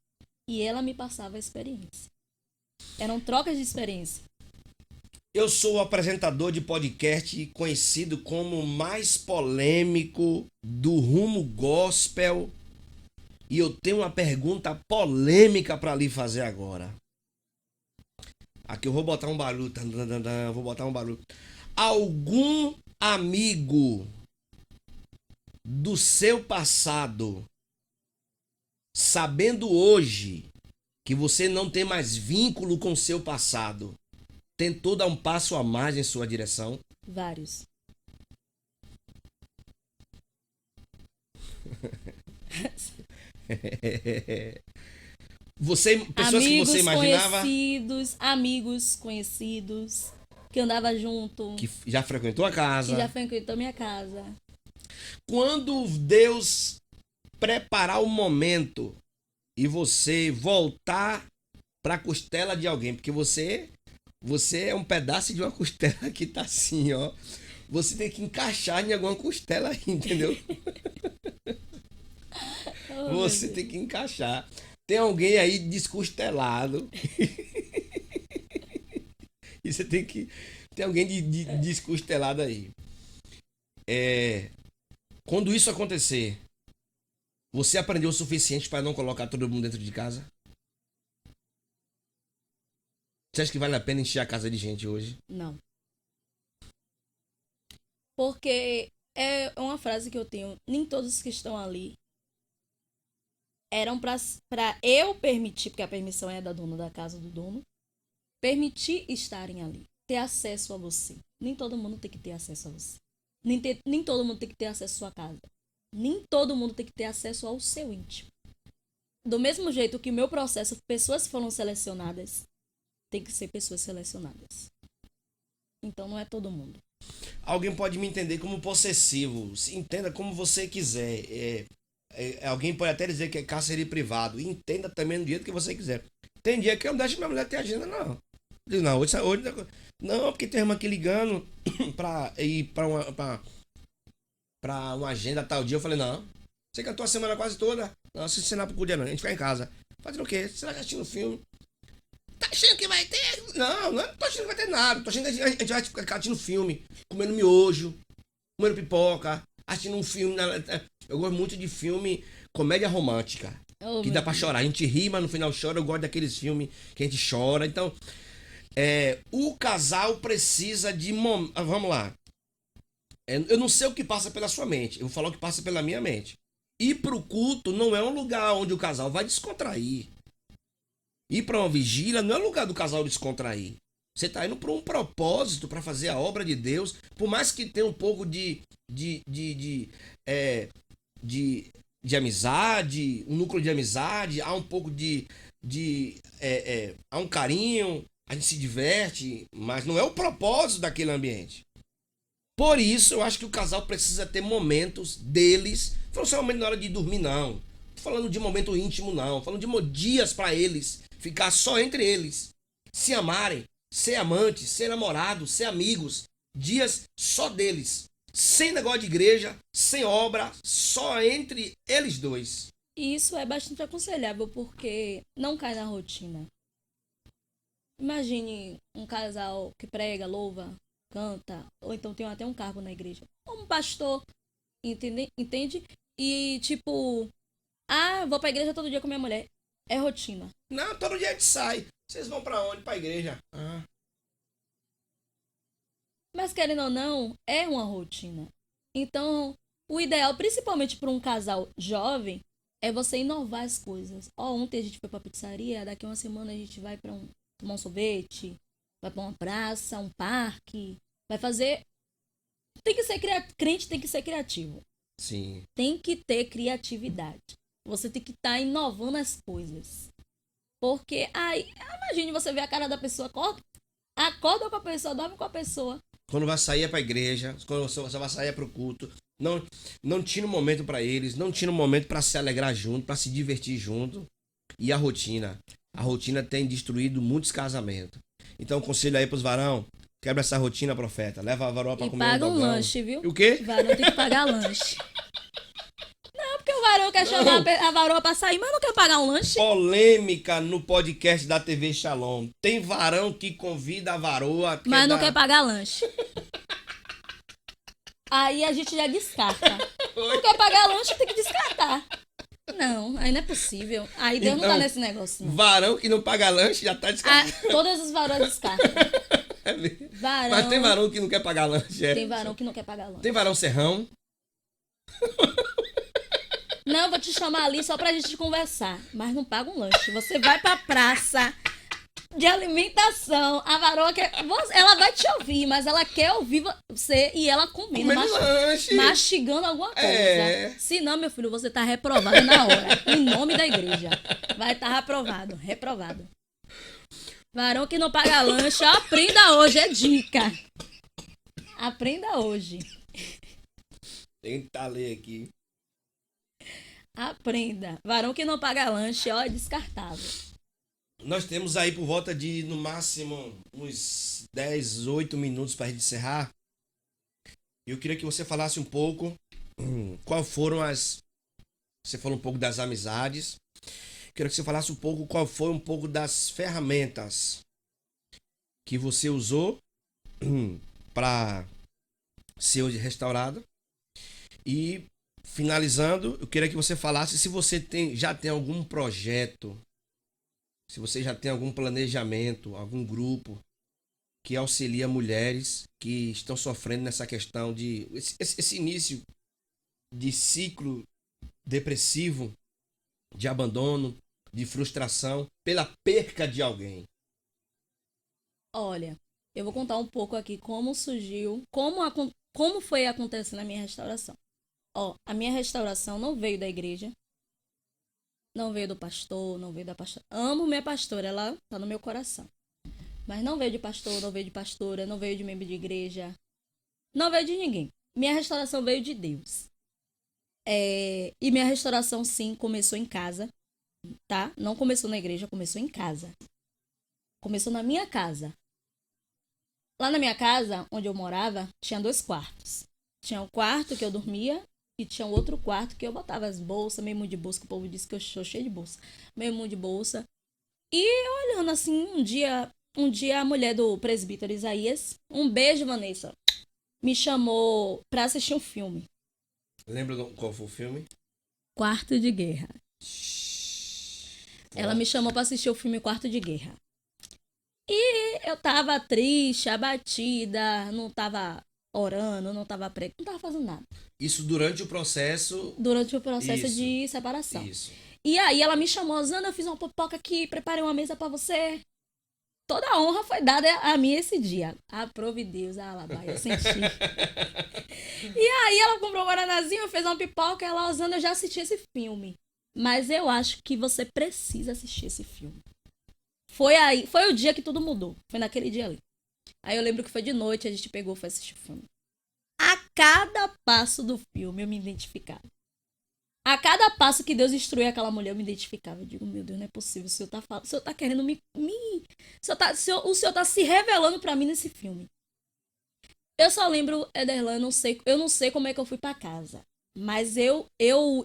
e ela me passava a experiência. Eram trocas de experiência. Eu sou o apresentador de podcast conhecido como o mais polêmico do rumo gospel. E eu tenho uma pergunta polêmica para lhe fazer agora. Aqui eu vou botar um barulho. Vou botar um barulho. Algum amigo do seu passado, sabendo hoje que você não tem mais vínculo com o seu passado, tentou dar um passo a mais em sua direção? Vários. Pessoas que você imaginava amigos conhecidos que andava junto, que já frequentou a casa. que já frequentou minha casa. Quando Deus preparar o momento e você voltar para a costela de alguém, porque você é um pedaço de uma costela que tá assim, ó. Você tem que encaixar em alguma costela aí, entendeu? Você tem que encaixar. Tem alguém aí descostelado. E você tem que... Tem alguém descostelado aí. Quando isso acontecer, você aprendeu o suficiente para não colocar todo mundo dentro de casa? Você acha que vale a pena encher a casa de gente hoje? Não. Porque é uma frase que eu tenho. Nem todos que estão ali eram pra eu permitir, porque a permissão é da dona da casa, do dono, permitir estarem ali, ter acesso a você. Nem todo mundo tem que ter acesso a você. Nem todo mundo tem que ter acesso à sua casa. Nem todo mundo tem que ter acesso ao seu íntimo. Do mesmo jeito que o meu processo, pessoas foram selecionadas, tem que ser pessoas selecionadas. Então não é todo mundo. Alguém pode me entender como possessivo. Se entenda como você quiser. Alguém pode até dizer que é cárcere privado. Entenda também do jeito que você quiser. Tem dia que eu não deixo minha mulher ter agenda, não. Digo, não, hoje não, porque tem uma aqui ligando pra ir pra uma agenda tal dia. Eu falei, não. Você cantou a semana quase toda. Não, se ensinar pro dia não. A gente fica em casa. Fazendo o quê? Será que assistindo filme? Tá achando que vai ter? Não tô achando que vai ter nada. Tô achando que a gente vai ficar assistindo filme, comendo miojo, comendo pipoca, assistindo um filme. Eu gosto muito de filme comédia romântica. Que dá pra chorar. A gente ri, mas no final chora. Eu gosto daqueles filmes que a gente chora. Então, O casal precisa de... Vamos lá. Eu não sei o que passa pela sua mente. Eu vou falar o que passa pela minha mente. Ir pro culto não é um lugar onde o casal vai descontrair. Ir para uma vigília não é lugar do casal descontrair. Você está indo para um propósito, para fazer a obra de Deus. Por mais que tenha um pouco de amizade, um núcleo de amizade, há um pouco há um carinho, a gente se diverte, mas não é o propósito daquele ambiente. Por isso, eu acho que o casal precisa ter momentos deles. Não falando só momento na hora de dormir, não. Não tô falando de momento íntimo, não. Tô falando de dias para eles. Ficar só entre eles. Se amarem, ser amantes, ser namorados, ser amigos. Dias só deles. Sem negócio de igreja, sem obra, só entre eles dois. E isso é bastante aconselhável porque não cai na rotina. Imagine um casal que prega, louva, canta, ou então tem até um cargo na igreja. Como pastor, entende? E tipo, vou pra igreja todo dia com minha mulher. É rotina. Não, todo dia a gente sai. Vocês vão pra onde? Pra igreja. Mas querendo ou não, é uma rotina. Então, o ideal, principalmente para um casal jovem, é você inovar as coisas. Ontem a gente foi pra pizzaria, daqui uma semana a gente vai pra tomar um sorvete, vai pra uma praça, um parque, vai fazer... Tem que ser crente tem que ser criativo. Sim. Tem que ter criatividade. Você tem que estar inovando as coisas. Porque, imagine você ver a cara da pessoa, acorda com a pessoa, dorme com a pessoa. Quando vai sair é pra igreja, quando você vai sair é pro culto, não tira um momento pra eles, não tira um momento pra se alegrar junto, pra se divertir junto. E a rotina tem destruído muitos casamentos. Então, conselho aí pros varão, quebra essa rotina, profeta. Leva a varoa pra e comer paga um um dogão. lanche, viu? E o quê? O varão tem que pagar lanche. Não, porque o varão quer chamar a varoa pra sair, mas não quer pagar um lanche. Polêmica no podcast da TV Shalom. Tem varão que convida a varoa... Mas não quer pagar lanche. Aí a gente já descarta. Não quer pagar lanche, tem que descartar. Não, aí não é possível. Aí Deus não tá nesse negócio. Não. Varão que não paga lanche já tá descartado. Todas as varoas descartam. Varão, mas tem varão que não quer pagar lanche. Tem varão que não quer pagar lanche. Tem varão serrão. Não, eu vou te chamar ali só pra gente conversar. Mas não paga um lanche. Você vai pra praça de alimentação. A varoa ela vai te ouvir, mas ela quer ouvir você e ela comendo lanche. Mastigando alguma coisa. Se não, meu filho, você tá reprovado na hora. Em nome da igreja. Vai estar reprovado. Varão que não paga lanche, aprenda hoje, é dica. Aprenda hoje. Tentar ler aqui. Aprenda. Varão que não paga lanche, é descartável. Nós temos aí por volta de, no máximo, uns 10, 8 minutos para encerrar. Eu queria que você falasse um pouco qual foram as... Você falou um pouco das amizades. Queria que você falasse um pouco qual foi um pouco das ferramentas que você usou para ser hoje restaurado. E, finalizando, eu queria que você falasse se você já tem algum projeto, se você já tem algum planejamento, algum grupo que auxilia mulheres que estão sofrendo nessa questão de... Esse início de ciclo depressivo, de abandono, de frustração, pela perca de alguém. Olha, eu vou contar um pouco aqui como surgiu, como foi acontecendo a minha restauração. A minha restauração não veio da igreja, não veio do pastor, não veio da pastora. Amo minha pastora, ela tá no meu coração. Mas não veio de pastor, não veio de pastora, não veio de membro de igreja, não veio de ninguém. Minha restauração veio de Deus. E minha restauração, sim, começou em casa, tá? Não começou na igreja, começou em casa. Começou na minha casa. Lá na minha casa, onde eu morava, tinha 2 quartos. Tinha um quarto que eu dormia e tinha um outro quarto que eu botava as bolsas, meio mundo de bolsa, que o povo disse que eu sou cheio de bolsa. Meio mundo de bolsa. E olhando assim, um dia a mulher do presbítero Isaías, um beijo, Vanessa, me chamou pra assistir um filme. Lembra qual foi o filme? Quarto de Guerra. Ela me chamou pra assistir o filme Quarto de Guerra. E eu tava triste, abatida, não tava orando, não tava pregando, não tava fazendo nada. Isso durante o processo. Durante o processo Isso. de separação. Isso. E aí ela me chamou, Osana, eu fiz uma pipoca aqui, preparei uma mesa pra você. Toda a honra foi dada a mim esse dia. Aprove Deus, eu senti. E aí ela comprou um guaranazinho, fez uma pipoca, ela, Osana, eu já assisti esse filme. Mas eu acho que você precisa assistir esse filme. Foi o dia que tudo mudou. Foi naquele dia ali. Aí eu lembro que foi de noite, a gente pegou e foi assistir o filme. A cada passo do filme eu me identificava. A cada passo que Deus instruía aquela mulher, eu me identificava. Eu digo, meu Deus, não é possível. O Senhor tá querendo o Senhor tá se revelando pra mim nesse filme. Eu só lembro, Ederlan, eu não sei como é que eu fui pra casa. Mas eu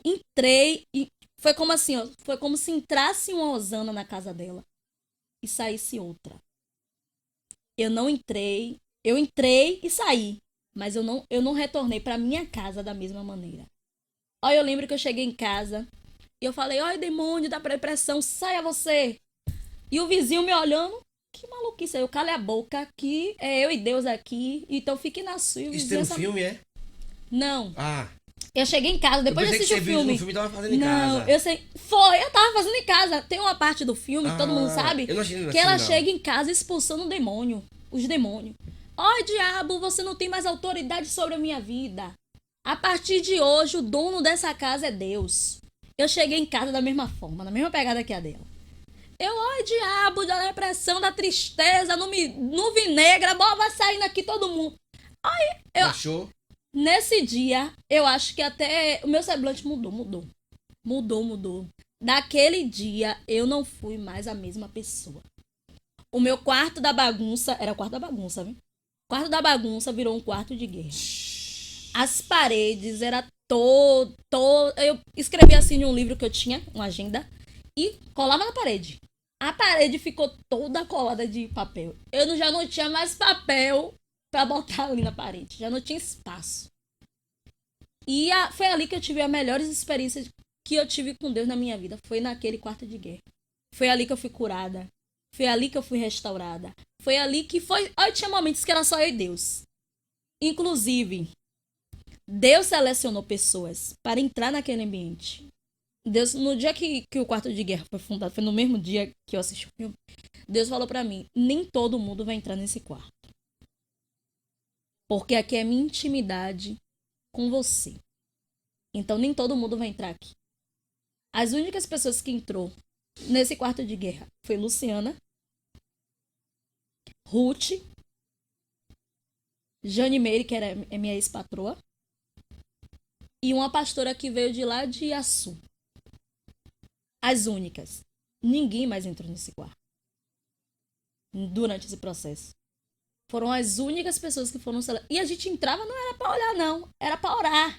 entrei e foi como assim, ó. Foi como se entrasse uma Osana na casa dela e saísse outra. Eu não entrei. Eu entrei e saí. Mas eu não retornei pra minha casa da mesma maneira. Olha, eu lembro que eu cheguei em casa e eu falei, olha, demônio da depressão, saia você. E o vizinho me olhando, que maluquice. Aí eu calei a boca, que é eu e Deus aqui, então fique na sua. Isso tem um filme, é? Não. Ah. Eu cheguei em casa, depois de assistir o filme. No filme tava fazendo em não, casa. eu sei. Eu tava fazendo em casa. Tem uma parte do filme, todo mundo sabe, eu não achei que ela chega em casa expulsando o demônio, os demônios. Ó, diabo, você não tem mais autoridade sobre a minha vida. A partir de hoje, o dono dessa casa é Deus. Eu cheguei em casa da mesma forma, na mesma pegada que a dela. Diabo, da depressão, da tristeza, no vinegre, vai saindo aqui todo mundo. Achou? Nesse dia, eu acho que até o meu semblante mudou. Mudou. Daquele dia, eu não fui mais a mesma pessoa. O meu quarto da bagunça, era o quarto da bagunça, viu? O quarto da bagunça virou um quarto de guerra. As paredes era todo. Eu escrevi assim em um livro que eu tinha, uma agenda, e colava na parede. A parede ficou toda colada de papel. Eu já não tinha mais papel pra botar ali na parede. Já não tinha espaço. E foi ali que eu tive as melhores experiências que eu tive com Deus na minha vida. Foi naquele quarto de guerra. Foi ali que eu fui curada. Foi ali que eu fui restaurada. Foi ali que foi. Olha, tinha momentos que era só eu e Deus. Inclusive, Deus selecionou pessoas para entrar naquele ambiente. Deus, no dia que o quarto de guerra foi fundado, foi no mesmo dia que eu assisti o filme, Deus falou pra mim, nem todo mundo vai entrar nesse quarto. Porque aqui é minha intimidade com você. Então nem todo mundo vai entrar aqui. As únicas pessoas que entrou nesse quarto de guerra foi Luciana, Ruth, Jane Meire, que era minha ex-patroa, e uma pastora que veio de lá de Açu. As únicas. Ninguém mais entrou nesse quarto. Durante esse processo. Foram as únicas pessoas que foram selecionadas. E a gente entrava, não era pra olhar, não. Era pra orar.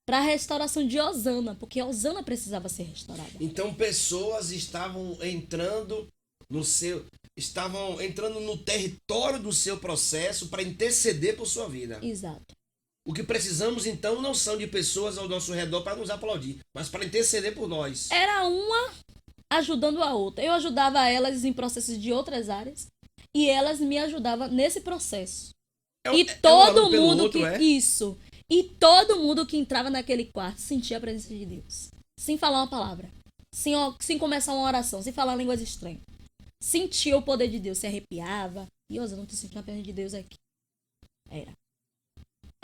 Pra restauração de Osana. Porque Osana precisava ser restaurada. Então pessoas estavam entrando no território do seu processo para interceder por sua vida. Exato. O que precisamos, então, não são de pessoas ao nosso redor para nos aplaudir, mas para interceder por nós. Era uma ajudando a outra. Eu ajudava elas em processos de outras áreas e elas me ajudavam nesse processo. Todo mundo que entrava naquele quarto sentia a presença de Deus. Sem falar uma palavra. Sem começar uma oração, sem falar línguas estranhas. Sentia o poder de Deus, se arrepiava. E eu não tô sentindo a presença de Deus aqui. Era.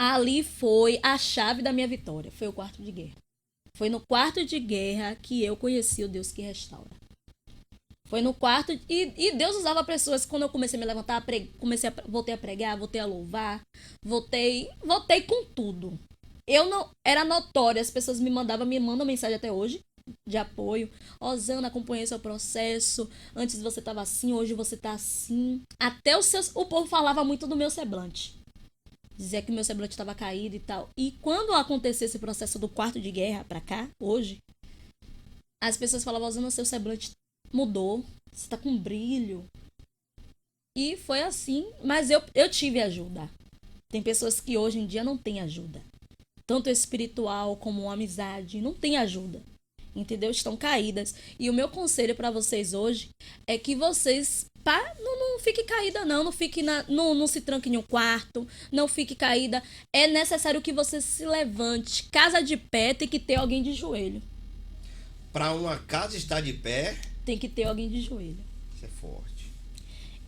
Ali foi a chave da minha vitória. Foi o quarto de guerra. Foi no quarto de guerra que eu conheci o Deus que restaura. Foi no quarto... E Deus usava pessoas... Quando eu comecei a me levantar, voltei a pregar, voltei a louvar. Voltei com tudo. Era notório. As pessoas me mandam mensagem até hoje. De apoio. Osana, acompanhei seu processo. Antes você estava assim, hoje você está assim. Até o povo falava muito do meu semblante. Dizia que meu semblante estava caído e tal. E quando aconteceu esse processo do quarto de guerra pra cá, hoje, as pessoas falavam, Osana, seu semblante mudou. Você tá com brilho. E foi assim. Mas eu tive ajuda. Tem pessoas que hoje em dia não têm ajuda. Tanto espiritual como amizade. Não tem ajuda. entendeu? Estão caídas. E o meu conselho para vocês hoje é que vocês não fique caída não fique não se tranque em um quarto, não fique caída. É necessário que você se levante. Casa de pé tem que ter alguém de joelho. Para uma casa estar de pé, tem que ter alguém de joelho. Isso é forte.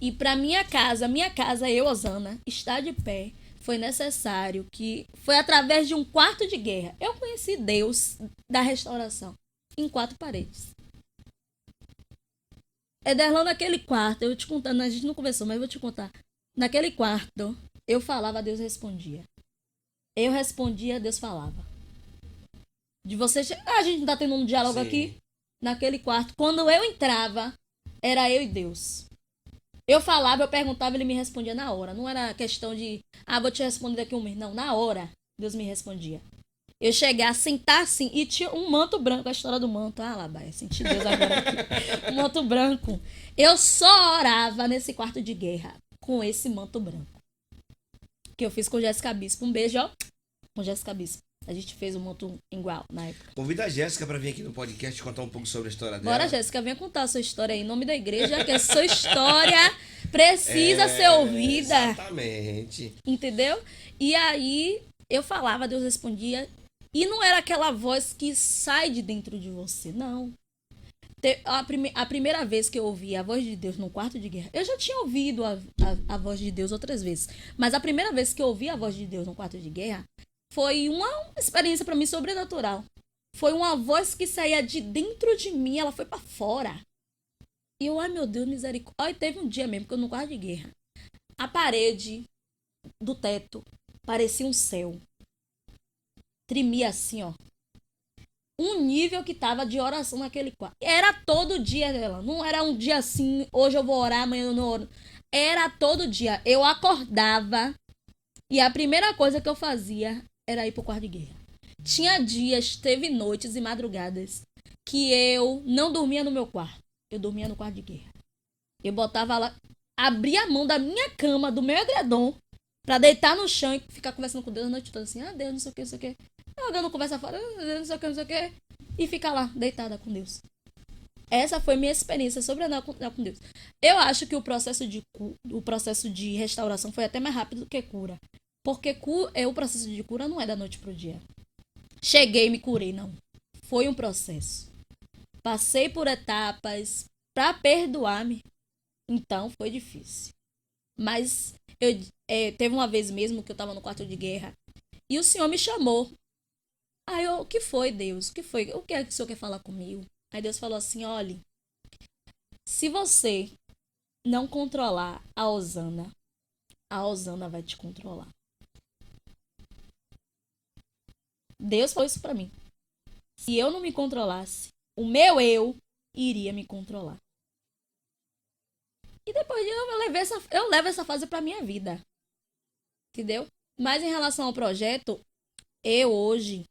E para minha casa, eu, Osana, estar de pé, foi necessário que foi através de um quarto de guerra. Eu conheci Deus da restauração em 4 paredes. Ederlan, naquele quarto, eu te contando, a gente não conversou, mas eu vou te contar. Naquele quarto, eu falava, Deus respondia. Eu respondia, Deus falava. De você, a gente não tá tendo um diálogo Sim. aqui? Naquele quarto, quando eu entrava, era eu e Deus. Eu falava, eu perguntava, ele me respondia na hora. Não era questão de, vou te responder daqui a um mês. Não, na hora, Deus me respondia. Eu chegar, sentar assim, e tinha um manto branco, a história do manto. Labaia, senti Deus agora aqui. Um manto branco. Eu só orava nesse quarto de guerra com esse manto branco. Que eu fiz com Jéssica Bispo. Um beijo, ó, com Jéssica Bispo. A gente fez um manto igual na época. Convida a Jéssica para vir aqui no podcast contar um pouco sobre a história dela. Bora, Jéssica, venha contar a sua história aí em nome da igreja, que a sua história precisa ser ouvida. Exatamente. Entendeu? E aí eu falava, Deus respondia. E não era aquela voz que sai de dentro de você, não. A primeira vez que eu ouvi a voz de Deus no quarto de guerra, eu já tinha ouvido a voz de Deus outras vezes. Mas a primeira vez que eu ouvi a voz de Deus no quarto de guerra foi uma experiência para mim sobrenatural. Foi uma voz que saía de dentro de mim, ela foi para fora. E eu, ai meu Deus, misericórdia. E teve um dia mesmo que eu no quarto de guerra, a parede do teto parecia um céu. Tremia assim, ó. Um nível que tava de oração naquele quarto. Era todo dia dela. Não era um dia assim, hoje eu vou orar, amanhã eu não oro. Era todo dia. Eu acordava e a primeira coisa que eu fazia era ir pro quarto de guerra. Tinha dias, teve noites e madrugadas que eu não dormia no meu quarto. Eu dormia no quarto de guerra. Eu botava lá, abria a mão da minha cama, do meu edredom, pra deitar no chão e ficar conversando com Deus a noite toda assim. Deus, não sei o que, não sei o que. Jogando conversa fora, não sei o que, não sei o que. E ficar lá, deitada com Deus. Essa foi minha experiência sobrenatural com Deus. Eu acho que o processo de restauração foi até mais rápido do que cura. Porque o processo de cura não é da noite pro dia. Cheguei e me curei, não. Foi um processo. Passei por etapas pra perdoar-me. Então, foi difícil. Mas teve uma vez mesmo que eu tava no quarto de guerra e o Senhor me chamou. Aí eu, o que foi, Deus? O que foi? O que é que o Senhor quer falar comigo? Aí Deus falou assim, olhe, se você não controlar a Osana vai te controlar. Deus falou isso pra mim. Se eu não me controlasse, o meu eu iria me controlar. E depois eu levo essa fase pra minha vida. Entendeu? Mas em relação ao projeto, eu hoje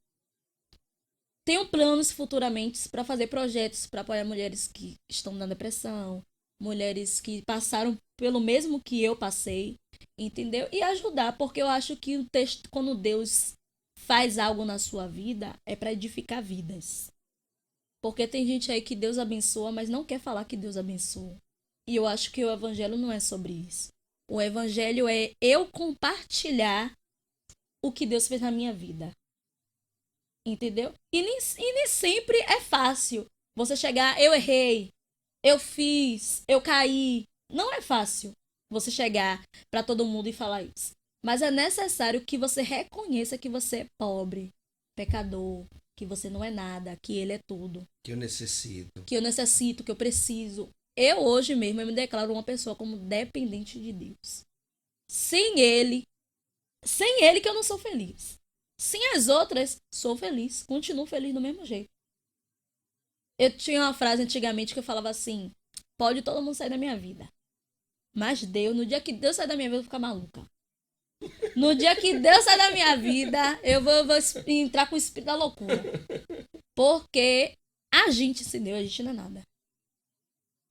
tenho planos futuramente para fazer projetos para apoiar mulheres que estão na depressão, mulheres que passaram pelo mesmo que eu passei, entendeu? E ajudar, porque eu acho que o texto, quando Deus faz algo na sua vida, é para edificar vidas. Porque tem gente aí que Deus abençoa, mas não quer falar que Deus abençoa. E eu acho que o evangelho não é sobre isso. O evangelho é eu compartilhar o que Deus fez na minha vida. Entendeu? E nem sempre é fácil você chegar, eu errei, eu fiz, eu caí. Não é fácil você chegar para todo mundo e falar isso. Mas é necessário que você reconheça que você é pobre, pecador, que você não é nada, que Ele é tudo. Que eu necessito. Que eu necessito, que eu preciso. Eu hoje mesmo eu me declaro uma pessoa como dependente de Deus. Sem Ele que eu não sou feliz. Sem as outras, sou feliz. Continuo feliz do mesmo jeito. Eu tinha uma frase antigamente que eu falava assim, pode todo mundo sair da minha vida. Mas Deus, no dia que Deus sair da minha vida, eu vou ficar maluca. No dia que Deus sair da minha vida, eu vou entrar com o espírito da loucura. Porque a gente, se Deus, a gente não é nada.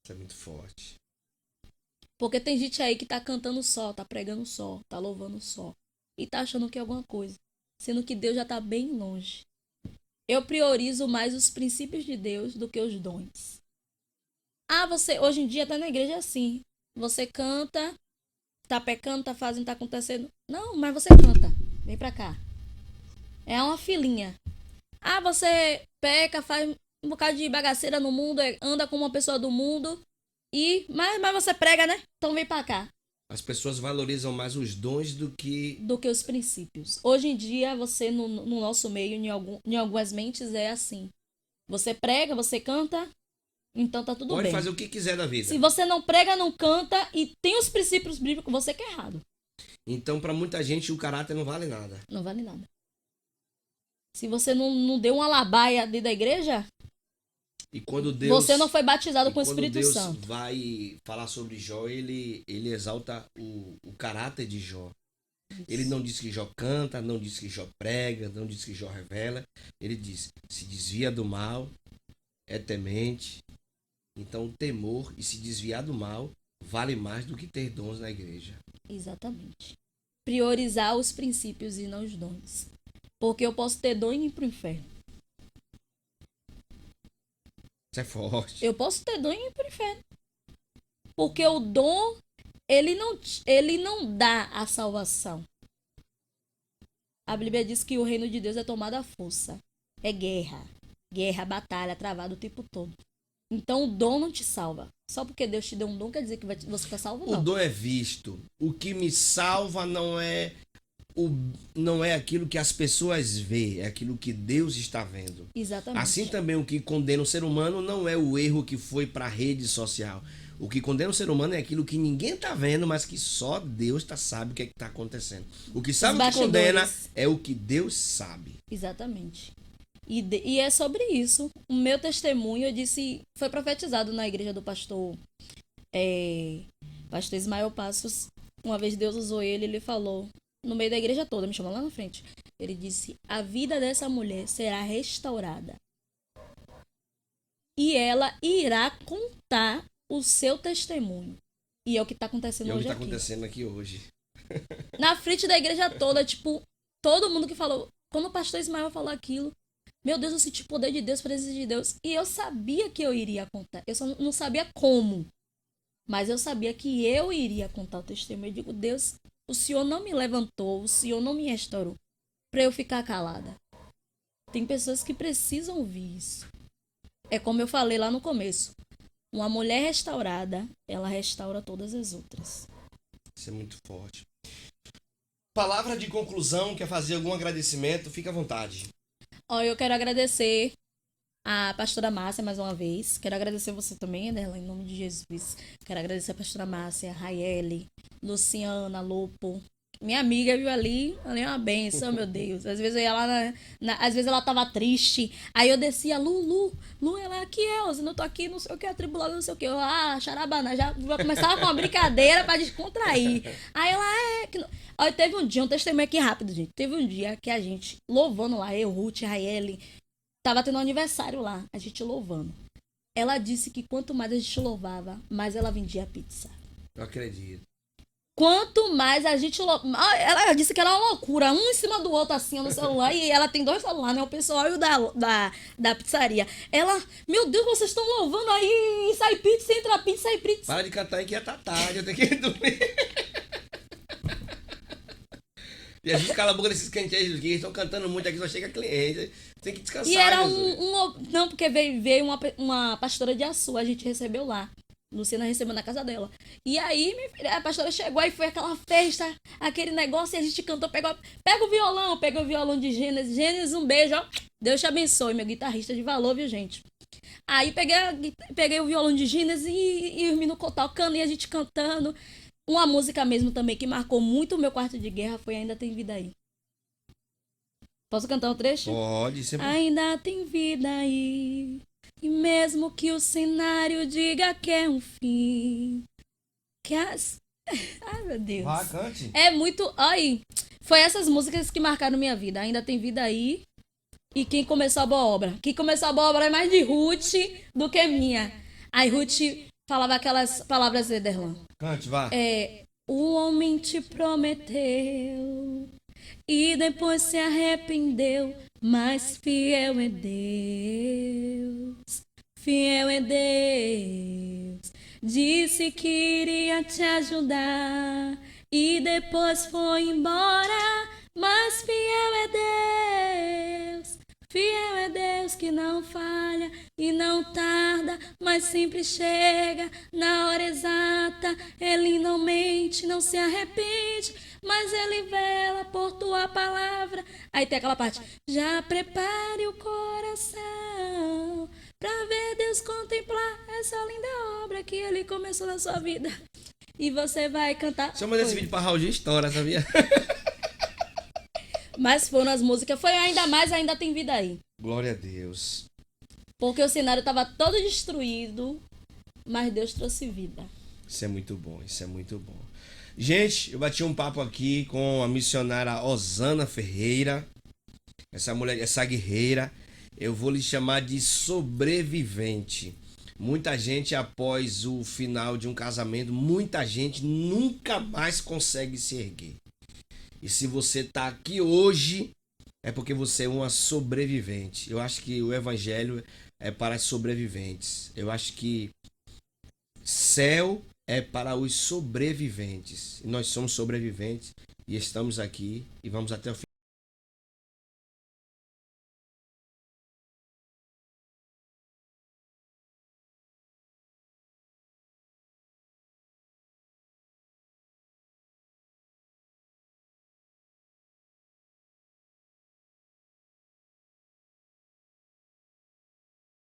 Isso é muito forte. Porque tem gente aí que tá cantando só, tá pregando só, tá louvando só. E tá achando que é alguma coisa. Sendo que Deus já tá bem longe. Eu priorizo mais os princípios de Deus do que os dons. Você, hoje em dia tá na igreja assim. Você canta, tá pecando, tá fazendo, tá acontecendo. Não, mas você canta. Vem pra cá. É uma filinha. Você peca, faz um bocado de bagaceira no mundo, anda com uma pessoa do mundo. Mas você prega, né? Então vem pra cá. As pessoas valorizam mais os dons do que os princípios. Hoje em dia, você, no nosso meio, em algumas mentes, é assim. Você prega, você canta, então tá tudo pode bem. fazer o que quiser da vida. Se você não prega, não canta e tem os princípios bíblicos, você que é errado. Então, para muita gente, o caráter não vale nada. Não vale nada. Se você não deu uma labaia dentro da igreja, e quando Deus, você não foi batizado com o Espírito Deus Santo. Deus vai falar sobre Jó, ele exalta o caráter de Jó. Isso. Ele não diz que Jó canta, não diz que Jó prega, não diz que Jó revela. Ele diz, se desvia do mal, é temente. Então, o temor e se desviar do mal vale mais do que ter dons na igreja. Exatamente. Priorizar os princípios e não os dons. Porque eu posso ter dom e ir pro inferno. Isso é forte. Eu posso ter dom e ir pro inferno. Porque o dom, ele não dá a salvação. A Bíblia diz que o reino de Deus é tomado à força. É guerra. Guerra, batalha, travada o tempo todo. Então o dom não te salva. Só porque Deus te deu um dom quer dizer que você fica salvo, não. O dom é visto. O que me salva não é aquilo que as pessoas veem, é aquilo que Deus está vendo. Exatamente. Assim também o que condena o ser humano não é o erro que foi para a rede social. O que condena o ser humano é aquilo que ninguém está vendo, mas que só Deus sabe o que está acontecendo. O que sabe o que condena é o que Deus sabe. Exatamente. E é sobre isso. O meu testemunho, eu disse, foi profetizado na igreja do pastor Ismael Passos. Uma vez Deus usou ele falou, no meio da igreja toda, me chamou lá na frente. Ele disse, a vida dessa mulher será restaurada. E ela irá contar o seu testemunho. E é o que está acontecendo hoje aqui. É o que está acontecendo aqui hoje. Na frente da igreja toda, todo mundo que falou, quando o pastor Ismael falou aquilo, meu Deus, eu senti o poder de Deus, a presença de Deus. E eu sabia que eu iria contar. Eu só não sabia como. Mas eu sabia que eu iria contar o testemunho. Eu digo, Deus, o Senhor não me levantou, o Senhor não me restaurou para eu ficar calada. Tem pessoas que precisam ouvir isso. É como eu falei lá no começo. Uma mulher restaurada, ela restaura todas as outras. Isso é muito forte. Palavra de conclusão, quer fazer algum agradecimento? Fica à vontade. Eu quero agradecer a pastora Márcia mais uma vez. Quero agradecer você também, Ederla, em nome de Jesus. Quero agradecer a pastora Márcia, Raiele, Luciana, Lopo. Minha amiga viu ali é uma benção, meu Deus. Às vezes eu ia lá, às vezes ela tava triste. Aí eu descia, Lu, ela aqui eu não tô aqui, não sei o que, atribulada, não sei o que. Charabana, já começava com uma brincadeira pra descontrair. Aí ela Aí teve um dia, um testemunho aqui rápido, gente. Teve um dia que a gente, louvando lá, eu, Ruth, Raiele, tava tendo um aniversário lá, a gente louvando. Ela disse que quanto mais a gente louvava, mais ela vendia pizza. Eu acredito. Quanto mais a gente... Ela disse que era uma loucura, um em cima do outro, assim, no celular. E ela tem 2 celulares, né? O pessoal e o da pizzaria. Ela... Meu Deus, vocês estão louvando aí. Sai pizza, entra pizza, sai pizza. Para de cantar aí que já tá tarde, eu tenho que dormir. E a gente cala a boca desses clientes que estão cantando muito aqui, só chega cliente. Tem que descansar. E era Não, porque veio uma pastora de Açu, a gente recebeu lá. Luciana recebeu na casa dela. E aí, a pastora chegou e foi aquela festa, aquele negócio, e a gente cantou, pega o violão de Gênesis. Gênesis, um beijo, ó. Deus te abençoe, meu guitarrista de valor, viu, gente? Aí peguei o violão de Gênesis e os meninos tocando e a gente cantando. Uma música mesmo também que marcou muito o meu quarto de guerra foi Ainda Tem Vida Aí. Posso cantar um trecho? Pode, sempre. Ainda tem vida aí. E mesmo que o cenário diga que é um fim. Ai, meu Deus. Vá, cante. É muito... Aí, foi essas músicas que marcaram minha vida. Ainda tem vida aí. E quem começou a boa obra? Quem começou a boa obra é mais de Ruth do que minha. Aí Ruth falava aquelas palavras, Ederlan. Cante, vá. O homem te prometeu e depois se arrependeu, mas fiel é Deus, fiel é Deus. Disse que iria te ajudar e depois foi embora, mas fiel é Deus. Fiel é Deus que não falha e não tarda, mas sempre chega na hora exata. Ele não mente, não se arrepende, mas ele vela por tua palavra. Aí tem aquela parte: já prepare o coração pra ver Deus contemplar essa linda obra que ele começou na sua vida. E você vai cantar. Se eu mandar esse vídeo pra Raul de história, sabia? Mas foram as músicas, foi ainda mais, ainda tem vida aí. Glória a Deus. Porque o cenário tava todo destruído, mas Deus trouxe vida. Isso é muito bom, isso é muito bom. Gente, eu bati um papo aqui com a missionária Osana Ferreira. Essa mulher, essa guerreira, eu vou lhe chamar de sobrevivente. Muita gente, após o final de um casamento, muita gente nunca mais consegue se erguer. E se você tá aqui hoje, é porque você é uma sobrevivente. Eu acho que o evangelho é para os sobreviventes. Eu acho que céu é para os sobreviventes. E nós somos sobreviventes e estamos aqui e vamos até o fim.